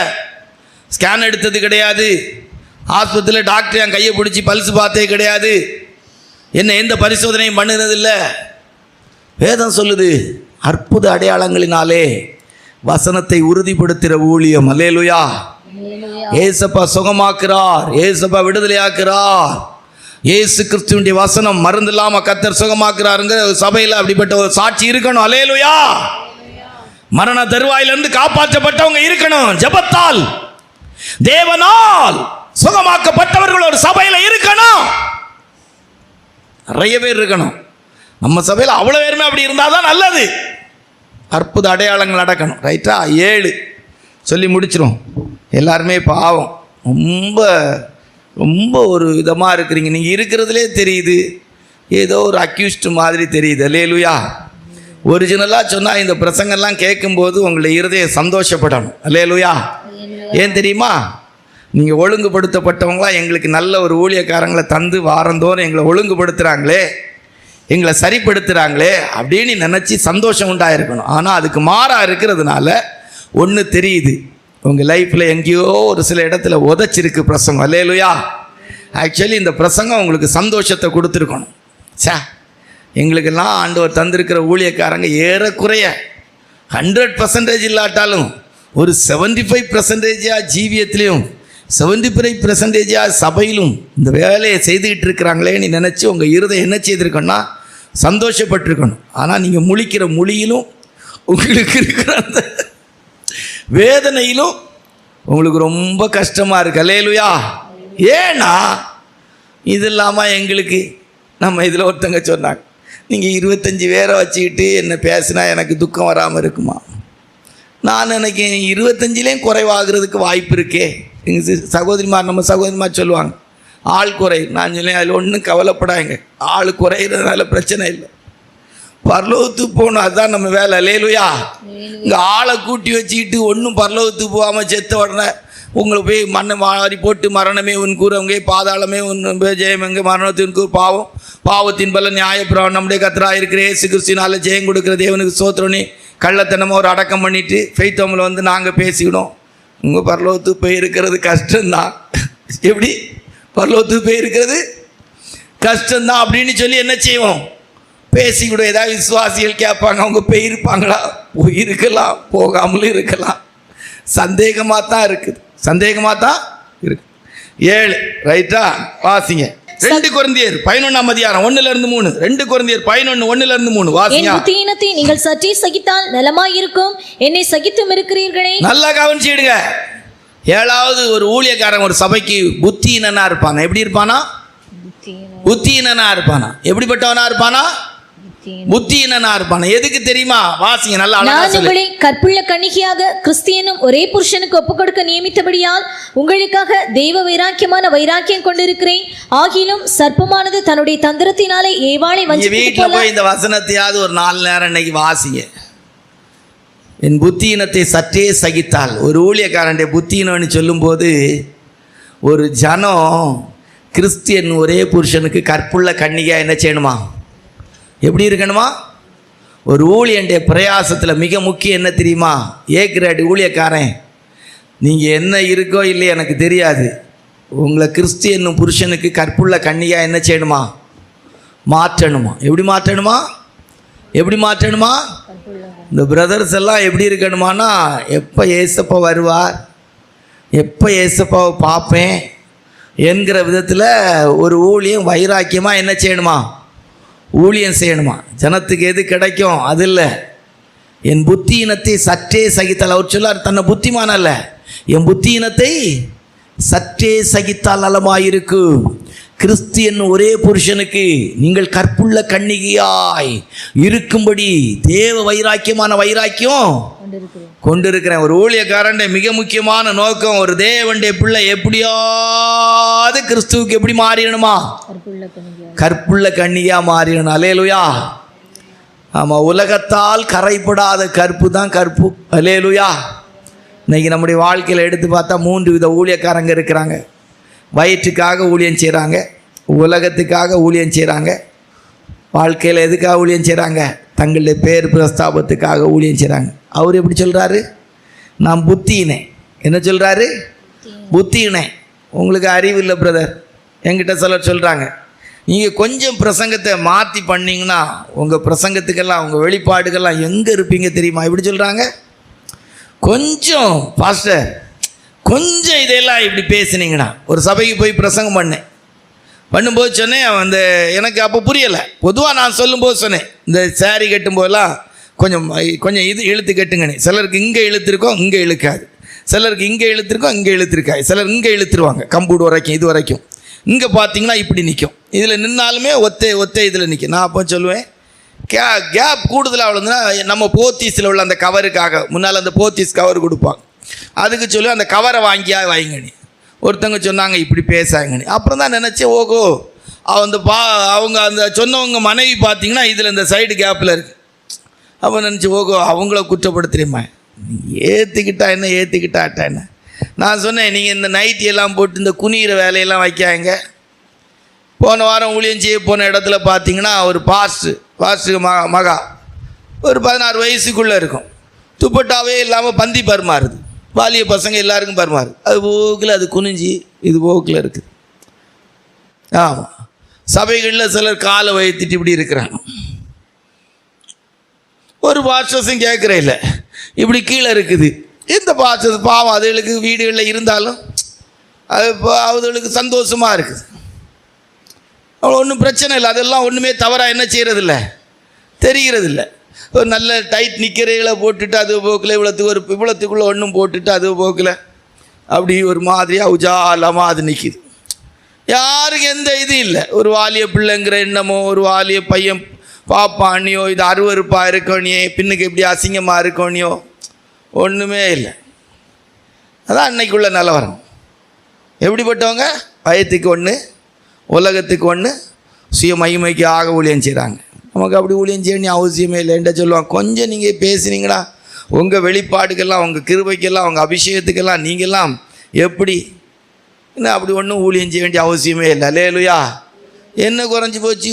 ஸ்கேன் எடுத்தது கிடையாது, ஆஸ்பத்திரியில் டாக்டர் என் கையை பிடிச்சி பல்ஸ் பார்த்தே கிடையாது, என்ன எந்த பரிசோதனையும் பண்ணினதில்லை. வேதம் சொல்லுது, அற்புத அடையாளங்களினாலே வசனத்தை உறுதிப்படுத்துகிற ஊழியம். அல்லேலூயா. ஏசப்பா சுகமாக்குறார், ஏசப்பா விடுதலையாக்குறார். இயேசு கிறிஸ்துவினுடைய வசனம் மருந்து இல்லாமல் கர்த்தர் சுகமாக்குறாருங்க. சபையில் அப்படிப்பட்ட ஒரு சாட்சி இருக்கணும். அல்லேலூயா. மரண தருவாயிலிருந்து காப்பாற்றப்பட்டவங்க இருக்கணும். ஜெபத்தால் தேவனால் சுகமாக்கப்பட்டவர்கள் ஒரு சபையில் இருக்கணும். நிறைய பேர் இருக்கணும். நம்ம சபையில் அவ்வளோ பேருமே அப்படி இருந்தால் தான் நல்லது. அற்புத அடையாளங்கள் நடக்கணும். ரைட்டா? 7 சொல்லி முடிச்சிடும். எல்லாருமே பாவம், ரொம்ப ரொம்ப ஒரு விதமாக இருக்கிறீங்க. நீங்கள் இருக்கிறதுலே தெரியுது, ஏதோ ஒரு அக்யூஸ்ட் மாதிரி தெரியுது. அல்லேலூயா. ஒரிஜினலாக சொன்னால் இந்த பிரசங்கெல்லாம் கேட்கும்போது உங்களுடைய இருதயம் சந்தோஷப்படணும். அல்லேலூயா. ஏன் தெரியுமா? நீங்கள் ஒழுங்குபடுத்தப்பட்டவங்களாம் எங்களுக்கு நல்ல ஒரு ஊழியக்காரங்களை தந்து வாரந்தோறும் எங்களை ஒழுங்குபடுத்துகிறாங்களே, எங்களை சரிப்படுத்துகிறாங்களே அப்படின்னு நினச்சி சந்தோஷம் உண்டாயிருக்கணும். ஆனால் அதுக்கு மாறாக இருக்கிறதுனால ஒன்று தெரியுது, உங்கள் லைஃப்பில் எங்கேயோ ஒரு சில இடத்துல உதச்சிருக்கு பிரசங்கம். அல்லேலூயா. ஆக்சுவலி இந்த பிரசங்கம் உங்களுக்கு சந்தோஷத்தை கொடுத்துருக்கணும். எங்களுக்கெல்லாம் ஆண்டவர் தந்திருக்கிற ஊழியக்காரங்க ஏறக்குறைய 100% இல்லாட்டாலும் ஒரு 75% ஜீவியத்திலையும் 75% சபையிலும் இந்த வேலையை செய்துக்கிட்டு இருக்கிறாங்களேன்னு நினச்சி உங்கள் இருதயம் என்ன செய்திருக்கணும்னா சந்தோஷப்பட்டிருக்கணும். ஆனால் நீங்கள் முழிக்கிற மொழியிலும் உங்களுக்கு இருக்கிற அந்த வேதனையிலும் உங்களுக்கு ரொம்ப கஷ்டமாக இருக்கு. அல்லேலூயா. ஏன்னா இது இல்லாமல் எங்களுக்கு நம்ம இதில் ஒருத்தங்க சொன்னாங்க, நீங்கள் 25 பேரை வச்சுக்கிட்டு என்ன பேசினா எனக்கு துக்கம் வராமல் இருக்குமா? நான் நினைக்கிறேன் 25லேயும் குறைவாகிறதுக்கு வாய்ப்பு இருக்கே. எங்கள் சகோதரிமார், நம்ம சகோதரிமார் சொல்லுவாங்க ஆள் குறை. நான் சொல்லேன் அதில் ஒன்றும் கவலைப்படாங்க, ஆள் குறையிறதுனால பிரச்சனை இல்லை. பரலோகத்துக்கு போகணும், அதுதான் நம்ம வேலை. அல்லேலூயா. இங்கே ஆளை கூட்டி வச்சுக்கிட்டு ஒன்றும் பரலோகத்துக்கு போகாமல் செத்த உடனே உங்களை போய் மண்ணை மாறி போட்டு மரணமே உன் கூறவங்க, பாதாளமே உன் ஜெயம் எங்கே, மரணத்தின் கூறு பாவம், பாவத்தின் பல நியாயப்பிரமாணம் நம்முடைய கர்த்தராக இருக்கிற இயேசு கிறிஸ்துவினால ஜெயம் கொடுக்குற தேவனுக்கு ஸ்தோத்திரம்னு கள்ளத்தனமாக ஒரு அடக்கம் பண்ணிவிட்டு ஃபெய்த்தோமில் வந்து நாங்கள் பேசிக்கணும். உங்கள் பரலோகத்துக்கு போய் இருக்கிறது கஷ்டம்தான். எப்படி பரலோகத்துக்கு போய் இருக்கிறது கஷ்டம்தான் அப்படின்னு சொல்லி என்ன செய்வோம், பேசிக்கூட. ஏதாவது விசுவாசிகள் கேட்பாங்க, அவங்க போயிருப்பாங்களா? போயிருக்கலாம், போகாமலும் இருக்கலாம். சந்தேகமாக தான் இருக்குது, சந்தேகமாக தான் இருக்கு. 7 ரைட்டா? வாசிங்க. 2 கொரிந்தியர் 11 அதிகாரம் 1-3. 2 கொரிந்தியர் 11 1-3 வாசிங்க.
என் புத்தியினத்தை நீங்கள் சற்றே சகித்தால் நலமாயிருக்கும், என்னை சகித்தும் இருக்கிறீர்களே. நல்லா
கவனிச்சிடுங்க. 7வது ஒரு ஊழியக்காரன் ஒரு சபைக்கு புத்தியினனா இருப்பானா? எப்படி இருப்பானா? புத்தியினனா இருப்பானா? எப்படிப்பட்டவனா இருப்பானா? புத்தியினனா இருப்பானா? எதுக்கு தெரியுமா? வாசிங்க நல்லா.
நான் உங்களை கற்புள்ள கன்னிகையாக கிறிஸ்தியனும் ஒரே புருஷனுக்கு ஒப்புக் கொடுக்க நியமித்தபடியால் உங்களுக்காக தெய்வ வைராக்கியமான வைராக்கியம் கொண்டிருக்கிறேன். ஆகிலும் சர்ப்பமானது தன்னுடைய தந்திரத்தினாலே ஏவாளை
வீட்டுல போய் இந்த வசனத்தையாவது ஒரு 4 நேரம் இன்னைக்கு வாசிங்க. என் புத்தியினத்தை சற்றே சகித்தால். ஒரு ஊழியக்காரனுடைய புத்தியினம்னு சொல்லும்போது ஒரு ஜனம் கிறிஸ்தியன் ஒரே புருஷனுக்கு கற்புள்ள கன்னிகா என்ன செய்யணுமா? எப்படி இருக்கணுமா? ஒரு ஊழியனுடைய பிரயாசத்தில் மிக முக்கியம் என்ன தெரியுமா? ஏ கிரேட் ஊழியக்காரன், நீங்கள் என்ன இருக்கோ இல்லை எனக்கு தெரியாது, உங்களை கிறிஸ்தியன் புருஷனுக்கு கற்புள்ள கன்னிகா என்ன செய்யணுமா? மாற்றணுமா? எப்படி மாற்றணுமா? எப்படி மாற்றணுமா? இந்த பிரதர்ஸ் எல்லாம் எப்படி இருக்கணுமானா, எப்போ ஏசப்பா வருவார், எப்போ ஏசப்பாவை பார்ப்பேன் என்கிற விதத்தில் ஒரு ஊழியம் வைராக்கியமாக என்ன செய்யணுமா? ஊழியம் செய்யணுமா? ஜனத்துக்கு எது கிடைக்கும் அது இல்லை. என் புத்தியினத்தை சற்றே சகித்தால். அவர் சொல்லார் தன்னை புத்திமான அல்ல, என் புத்தியினத்தை சற்றே சகித்தால் நலமாயிருக்கு. கிறிஸ்தியன் ஒரே புருஷனுக்கு நீங்கள் கற்புள்ள கன்னிகையாய் இருக்கும்படி தேவ வைராக்கியமான வைராக்கியம் கொண்டிருக்கிறேன். ஒரு ஊழியக்காரன் மிக முக்கியமான நோக்கம், ஒரு தேவனுடைய பிள்ளை எப்படியாவது கிறிஸ்துவுக்கு எப்படி மாறிடணுமா? கற்புள்ள கன்னியா மாறிடணும். அல்லேலூயா. ஆமாம், உலகத்தால் கரைப்படாத கற்பு தான் கற்பு. அல்லேலூயா. இன்னைக்கு நம்முடைய வாழ்க்கையில் எடுத்து பார்த்தா 3 வித ஊழியக்காரங்க இருக்கிறாங்க. வயிற்றுக்காக ஊழியம் செய்கிறாங்க, உலகத்துக்காக ஊழியம் செய்கிறாங்க, வாழ்க்கையில் எதுக்காக ஊழியம் செய்கிறாங்க? தங்களுடைய பேர் பிரஸ்தாபத்துக்காக ஊழியம் செய்கிறாங்க. அவர் எப்படி சொல்கிறாரு? நான் புத்தியினேன். என்ன சொல்கிறாரு? புத்தியினேன். உங்களுக்கு அறிவு இல்லை பிரதர். என்கிட்ட சொல்கிறாங்க, நீங்கள் கொஞ்சம் பிரசங்கத்தை மாற்றி பண்ணிங்கன்னா உங்கள் பிரசங்கத்துக்கெல்லாம் உங்கள் வெளிப்பாடுகள்லாம் எங்கே இருப்பீங்க தெரியுமா? இப்படி சொல்கிறாங்க, கொஞ்சம் பாஸ்டர் கொஞ்சம் இதெல்லாம் இப்படி பேசுனீங்கன்னா. ஒரு சபைக்கு போய் பிரசங்கம் பண்ணும்போது சொன்னேன், அந்த எனக்கு அப்போ புரியலை. பொதுவாக நான் சொல்லும்போது சொன்னேன், இந்த சாரி கட்டும்போதெல்லாம் கொஞ்சம் இது இழுத்து கட்டுங்கண்ணே. சிலருக்கு இங்கே இழுத்துருக்கோம், இங்கே இழுக்காது. சிலருக்கு இங்கே இழுத்துருக்கோம், இங்கே இழுத்துருக்காது. சிலர் இங்கே இழுத்துருவாங்க, கம்பூடு வரைக்கும், இது வரைக்கும். இங்கே பார்த்தீங்கன்னா இப்படி நிற்கும். இதில் நின்னாலுமே ஒத்தை இதில் நிற்கும். நான் அப்போ சொல்லுவேன், கேப் கூடுதலாக அவ்வளோதுன்னா நம்ம போத்தீஸில் உள்ள அந்த கவருக்காக முன்னால் அந்த போத்தீஸ் கவர் கொடுப்பாங்க, அதுக்கு சொல்லி அந்த கவரை வாங்கிங்கண்ணே. ஒருத்தவங்க சொன்னாங்க இப்படி பேசாங்கண்ணே. அப்புறம் தான் நினச்சேன், ஓகோ அவங்க அந்த சொன்னவங்க மனைவி பார்த்தீங்கன்னா இதில் இந்த சைடு கேப்பில் இருக்குது. அப்போ நினச்சி, ஓகோ அவங்கள குற்றப்படுத்துறேம்மா, ஏற்றுக்கிட்டா என்ன. நான் சொன்னேன், நீங்கள் இந்த நைட்டி எல்லாம் போட்டு இந்த குனிகிற வேலையெல்லாம் வைக்காங்க. போன வாரம் ஊழியம் செய்ய போன இடத்துல பார்த்தீங்கன்னா ஒரு பாஸ்ட்டு மகா ஒரு 16 வயசுக்குள்ளே இருக்கும், துப்பட்டாவே இல்லாமல் பந்தி பரிமாறுது. வாலிய பசங்க எல்லாருக்கும் பரிமாறுது. அது போக்கில் அது குனிஞ்சி இது போக்கில் இருக்குது. ஆமாம், சபைகளில் சிலர் காலை வைத்துட்டு இப்படி இருக்கிறாங்க. ஒரு பாஸ்டர்ஸும் கேட்குற இல்லை, இப்படி கீழே இருக்குது. இந்த பாஸ்டர்ஸ் பாவம், அதுகளுக்கு வீடுகளில் இருந்தாலும் அது அதுகளுக்கு சந்தோஷமாக இருக்குது, அவ்வளோ ஒன்றும் பிரச்சனை இல்லை. அதெல்லாம் ஒன்றுமே தவறாக என்ன செய்கிறதில்ல, தெரிகிறதில்ல. ஒரு நல்ல டைட் நிற்கிறைகளை போட்டுட்டு அது போக்கில் இவ்வளோத்துக்குள்ளே ஒன்றும் போட்டுட்டு அது போக்கில் அப்படி ஒரு மாதிரியாக உஜாலமாக அது நிற்கிது. யாருக்கும் எந்த இதுவும் இல்லை. ஒரு வாலிய பிள்ளைங்கிற எண்ணமோ, ஒரு வாலிய பையன் பாப்பானியோ, இது அருவருப்பாக இருக்கோனியோ, பின்னுக்கு எப்படி அசிங்கமாக இருக்கோனியோ, ஒன்றுமே இல்லை. அதான் அன்னைக்குள்ள நிலவரம். எப்படிப்பட்டவங்க? பயத்துக்கு ஒன்று, உலகத்துக்கு ஒன்று, சுய மகிமைக்கு ஆக ஊழியம் செய்கிறாங்க. நமக்கு அப்படி ஊழியம் செய்யணும் அவசியமே இல்லைன்ற சொல்லுவாங்க. கொஞ்சம் நீங்கள் பேசுனீங்களா, உங்கள் வெளிப்பாடுக்கெல்லாம், உங்கள் கிருபைக்கெல்லாம், உங்கள் அபிஷேகத்துக்கெல்லாம் நீங்கள்லாம் எப்படி என்ன அப்படி ஒன்றும் ஊழியம் செய்ய வேண்டிய அவசியமே இல்லை. அல்லேலூயா. என்ன குறைஞ்சி போச்சு?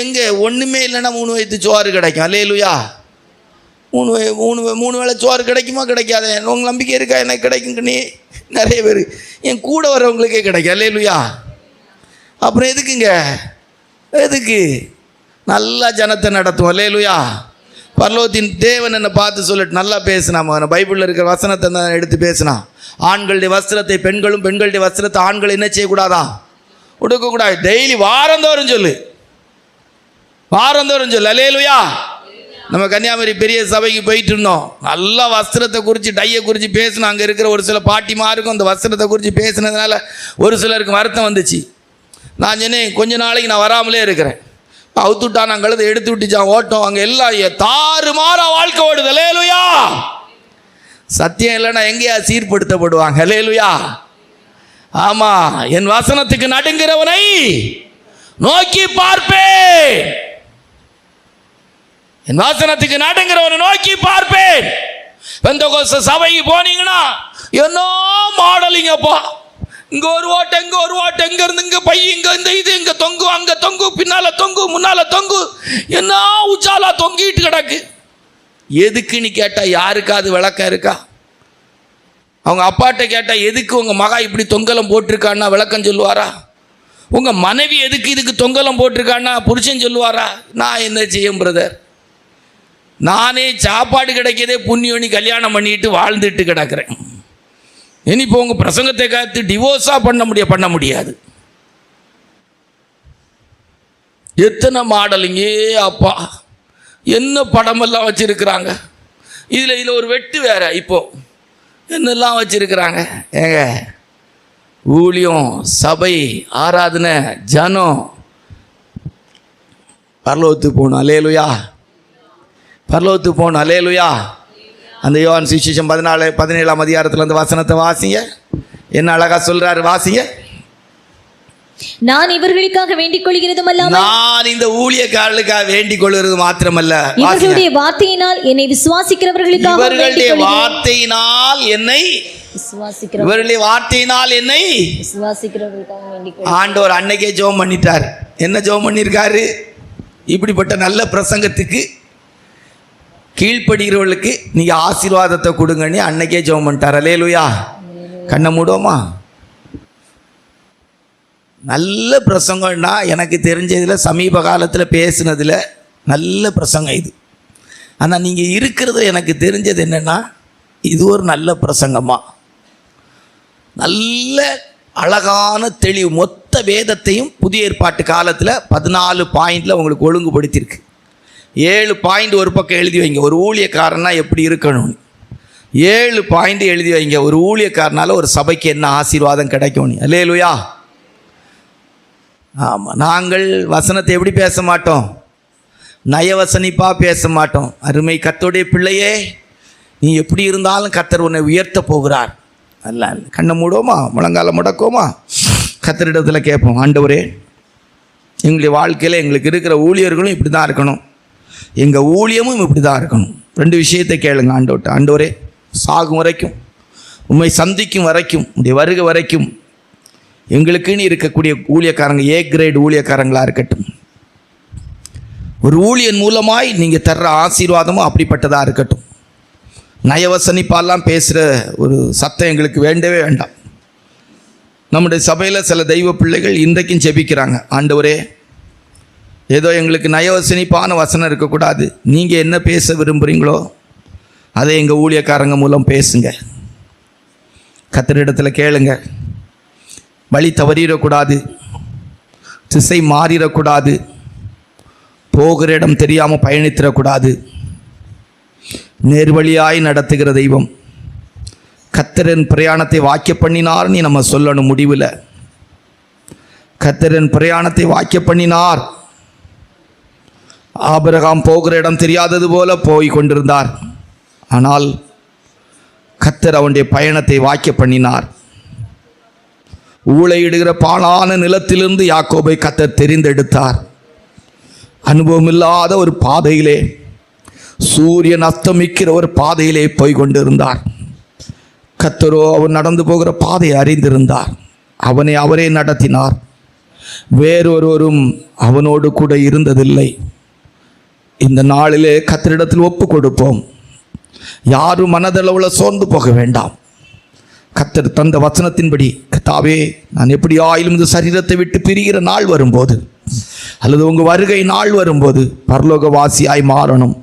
எங்கே ஒன்றுமே இல்லைன்னா 3 வயது சோறு கிடைக்கும். அல்லேலூயா. 3 வேளை சோறு கிடைக்குமா கிடைக்காத? உங்கள் நம்பிக்கை இருக்கா? எனக்கு கிடைக்குங்கண்ணே. நிறைய பேர் என் கூட வரவங்களுக்கே கிடைக்கும். அல்லேலூயா. அப்புறம் எதுக்குங்க? எதுக்கு? நல்லா ஜனத்தை நடத்துவோம். அல்லேலூயா. பரலோகத்தின் தேவன் என்னை பார்த்து சொல்லிட்டு நல்லா பேசினான். பைபிளில் இருக்கிற வசனத்தை தான் எடுத்து பேசினான். ஆண்களுடைய வஸ்திரத்தை பெண்களும், பெண்களுடைய வஸ்திரத்தை ஆண்கள் என்ன செய்யக்கூடாதா? உடுக்கக்கூடாது. டெய்லி வாரந்தோறும் சொல்லு, வாரந்தோறும் சொல்லு. அல்லேலூயா. நம்ம கன்னியாகுமரி பெரிய சபைக்கு போயிட்டு இருந்தோம். நல்லா வஸ்திரத்தை குறித்து, டையை குறித்து பேசினோம். அங்கே இருக்கிற ஒரு சில பாட்டிமாருக்கும் அந்த வஸ்திரத்தை குறித்து பேசினதுனால ஒரு சிலருக்கு வருத்தம் வந்துச்சு. நான் சொன்னேன், கொஞ்ச நாளைக்கு நான் வராமலே இருக்கிறேன். அவுத்துட்டான், நாங்கள் கழுதை எடுத்து விட்டுச்சான், ஓட்டம். அங்கே எல்லாம் தாறுமாறா வாழ்க்கை ஓடுது. அல்லேலூயா. சத்தியம் இல்லைன்னா எங்கேயா சீர்படுத்தப்படுவாங்க. அல்லேலூயா. ஆமாம், என் வசனத்துக்கு நடுங்கிறவனை நோக்கி பார்ப்பேன். என் வாசனத்துக்கு நடுங்கிறவனை நோக்கி பார்ப்பேன். பெந்தகோஸ்து சபைக்கு போனீங்கன்னா என்ன மாடலிங்கப்பா, இங்கே ஒரு ஓட்டை, இங்கே ஒரு ஓட்டை, இங்கேருந்து இங்கே பை, இங்கே இந்த இது, இங்கே தொங்கு, அங்கே தொங்கு, பின்னால் தொங்கு, முன்னால் தொங்கு, என்ன உச்சாலா தொங்கிட்டு கிடக்கு. எதுக்குன்னு கேட்டால் யாருக்காவது விளக்கம் இருக்கா? அவங்க அப்பாட்ட கேட்டால் எதுக்கு உங்கள் மகா இப்படி தொங்கலம் போட்டிருக்கான்னா விளக்கம் சொல்லுவாரா? உங்கள் மனைவி எதுக்கு இதுக்கு தொங்கலம் போட்டிருக்கான்னா புருஷன் சொல்லுவாரா? நான் என்ன செய்யும் பிரதர்? நானே சாப்பாடு கிடைக்கதே புண்ணியனி கல்யாணம் பண்ணிட்டு வாழ்ந்துட்டு கிடக்கிறேன். இனி இப்போ உங்கள் பிரசங்கத்தை காத்து டிவோர்ஸாக பண்ண முடியாது. எத்தனை மாடலிங்க அப்பா, என்ன படமெல்லாம் வச்சுருக்கிறாங்க. இதில் ஒரு வெட்டு வேற. இப்போ என்னெல்லாம் வச்சுருக்கிறாங்க ஏங்க. ஊழியம், சபை, ஆராதனை, ஜனம். பரலோகத்துக்கு போகணும். அல்லேலூயா. பரலோகத்துக்கு போகணும். அல்லேலூயா. அந்த யோவான் சுவிசேஷம் 14-17 அதிகாரத்தில் அந்த வசனத்தை வாசிங்க. என்ன அழகா சொல்றாரு, வாசிங்க.
நான் இவர்களுக்காக வேண்டிக் கொள்கிறதும் அல்லாமல்,
நான் இந்த ஊழியக்காரர்களுக்காக வேண்டிக் கொள்கிறது மாத்திரமல்ல,
இவர்களுடைய வார்த்தையினால் என்னை விசுவாசிக்கிறவர்களுக்காக,
இவர்களுடைய வார்த்தையினால் என்னை விசுவாசிக்கிறவர்களுக்காக வேண்டிக் கொள்கிறேன். ஆண்டவர் அன்னைக்கே ஜெபம் பண்ணிட்டார். என்ன ஜெபம் பண்ணியிருக்காரு? இப்படிப்பட்ட நல்ல பிரசங்கத்துக்கு கீழ்ப்படுகிறவர்களுக்கு நீங்க ஆசீர்வாதத்தை கொடுங்கன்னு அன்னைக்கே ஜெபம் பண்ணிட்டார். அல்லேலூயா. கண்ணை மூடுவோமா? நல்ல பிரசங்கம்னா எனக்கு தெரிஞ்சதில் சமீப காலத்தில் பேசுனதில் நல்ல பிரசங்கம் இது. ஆனால் நீங்கள் இருக்கிறது எனக்கு தெரிஞ்சது என்னென்னா, இது ஒரு நல்ல பிரசங்கமா, நல்ல அழகான தெளிவு, மொத்த வேதத்தையும் புதிய ஏற்பாட்டு காலத்தில் 14 பாயிண்டில் உங்களுக்கு ஒழுங்குபடுத்தியிருக்கு. 7 பாயிண்ட் ஒரு பக்கம் எழுதி வைங்க, ஒரு ஊழியக்காரனா எப்படி இருக்கணும். 7 பாயிண்ட் எழுதி வைங்க, ஒரு ஊழியக்காரனால ஒரு சபைக்கு என்ன ஆசீர்வாதம் கிடைக்கும். அல்லேலூயா. ஆமாம், நாங்கள் வசனத்தை எப்படி பேச மாட்டோம், நயவசனிப்பாக பேச மாட்டோம். அருமை கர்த்தருடைய பிள்ளையே, நீ எப்படி இருந்தாலும் கர்த்தர் உன்னை உயர்த்த போகிறார். அல்ல, கண்ணை மூடுவோமா, முழங்கால முடக்குவோமா, கர்த்தரிடத்தில் கேட்போம். ஆண்டவரே, எங்களுடைய வாழ்க்கையில் எங்களுக்கு இருக்கிற ஊழியர்களும் இப்படி தான் இருக்கணும், எங்கள் ஊழியமும் இப்படி தான் இருக்கணும். 2 விஷயத்தை கேளுங்க ஆண்டவர்கிட்ட. ஆண்டவரே, சாகும் வரைக்கும், உண்மை சந்திக்கும் வரைக்கும், உடைய வருகை வரைக்கும் எங்களுக்குன்னு இருக்கக்கூடிய ஊழியக்காரங்க A கிரேட் ஊழியக்காரங்களாக இருக்கட்டும். ஒரு ஊழியன் மூலமாய் நீங்கள் தர்ற ஆசீர்வாதமும் அப்படிப்பட்டதாக இருக்கட்டும். நயவசனிப்பாலாம் பேசுகிற ஒரு சத்தம் எங்களுக்கு வேண்டவே வேண்டாம். நம்முடைய சபையில் சில தெய்வ பிள்ளைகள் இன்றைக்கும் ஜெபிக்கிறாங்க. ஆண்டவரே, ஏதோ எங்களுக்கு நயவசனிப்பான வசனம் இருக்கக்கூடாது, நீங்கள் என்ன பேச விரும்புகிறீங்களோ அதை எங்கள் ஊழியக்காரங்க மூலம் பேசுங்க. கர்த்தரிடத்தில் கேளுங்க. வழி தவறிடக்கூடாது, திசை மாறிடக்கூடாது, போகிற இடம் தெரியாமல் பயணித்திடக்கூடாது. நேர்வழியாய் நடத்துகிற தெய்வம். கர்த்தரின் பிரயாணத்தை வாக்கிய பண்ணினார் நீ நம்ம சொல்லணும். முடிவில் கர்த்தரின் பிரயாணத்தை வாக்கிய பண்ணினார். ஆபிரகாம் போகிற இடம் தெரியாதது போல போய் கொண்டிருந்தார். ஆனால் கர்த்தர் அவனுடைய பயணத்தை வாக்கிய பண்ணினார். ஊளையிடுகிற பாழான நிலத்திலிருந்து யாக்கோபை கர்த்தர் தெரிந்தெடுத்தார். அனுபவம் இல்லாத ஒரு பாதையிலே, சூரியன் அஸ்தமிக்கிற ஒரு பாதையிலே போய் கொண்டிருந்தார். கர்த்தரோ அவன் நடந்து போகிற பாதையை அறிந்திருந்தார். அவனை அவரே நடத்தினார். வேறொருவரும் அவனோடு கூட இருந்ததில்லை. இந்த நாளிலே கர்த்தரிடத்தில் ஒப்பு கொடுப்போம். யாரும் மனதளவில் சோர்ந்து போக வேண்டாம். கர்த்தர் தந்த வசனத்தின்படி, கர்த்தாவே, நான் எப்படி ஆயிலும் இந்த சரீரத்தை விட்டு பிரிகிற நாள் வரும்போது, அல்லது உங்கள் வருகை நாள் வரும்போது பரலோகவாசியாய் மாறணும்.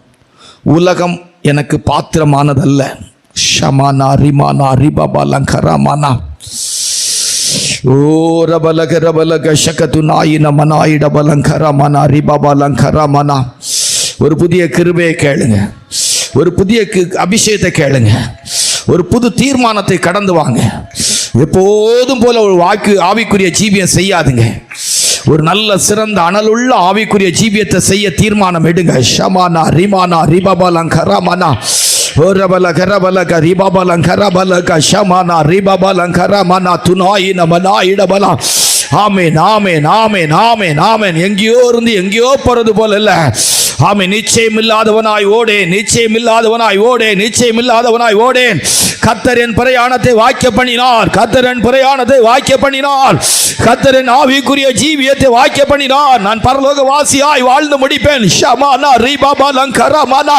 உலகம் எனக்கு பாத்திரமானதல்ல. ஷமானா ரிமானா ரிபாபா லங்கராமானா ஓ ரபலக ரபலக ஷகது நாயின மனாயிட பலங்கராமானா ரிபாபா லங்கராமானா. ஒரு புதிய கிருபையை கேளுங்க, ஒரு புதிய அபிஷேகத்தை கேளுங்க, ஒரு புது தீர்மானத்தை கடந்து வாங்க. எப்போதும் போல ஒரு ஆவிக்குரிய ஜீவியம் செய்யாதுங்க. ஒரு நல்ல சிறந்த அனலுள்ள ஆவிக்குரிய ஜீவியத்தை செய்ய தீர்மானம் எடுங்க. ஷமானா ரிமானா ரிபாபலங்கராமானா ஓரபலகரபலக ரிபாபலங்கரபலக ஷமானா ரிபாபலங்கராமானா துனாயின மனாயிடபலா. ஆமென், ஆமென், ஆமென், ஆமென், ஆமென். எங்கேயோ இருந்து எங்கேயோ போறது போல இல்ல. ஆமென். நிச்சயமில்லாதவனாய் ஓடேன், நிச்சயமில்லாதவனாய் ஓடேன், நிச்சயமில்லாதவனாய் ஓடேன். கர்த்தரின் பிரயாணத்தை வாக்கிய பண்ணினார். கர்த்தரின் பிரயாணத்தை வாக்கிய பண்ணினார். கர்த்தரின் ஆவிக்குரிய ஜீவியத்தை வாக்கிய பண்ணினார். நான் பரலோகவாசியாய் வாழ்ந்து முடிப்பேன். ஷமானா ரிபாபலங்கராமானா.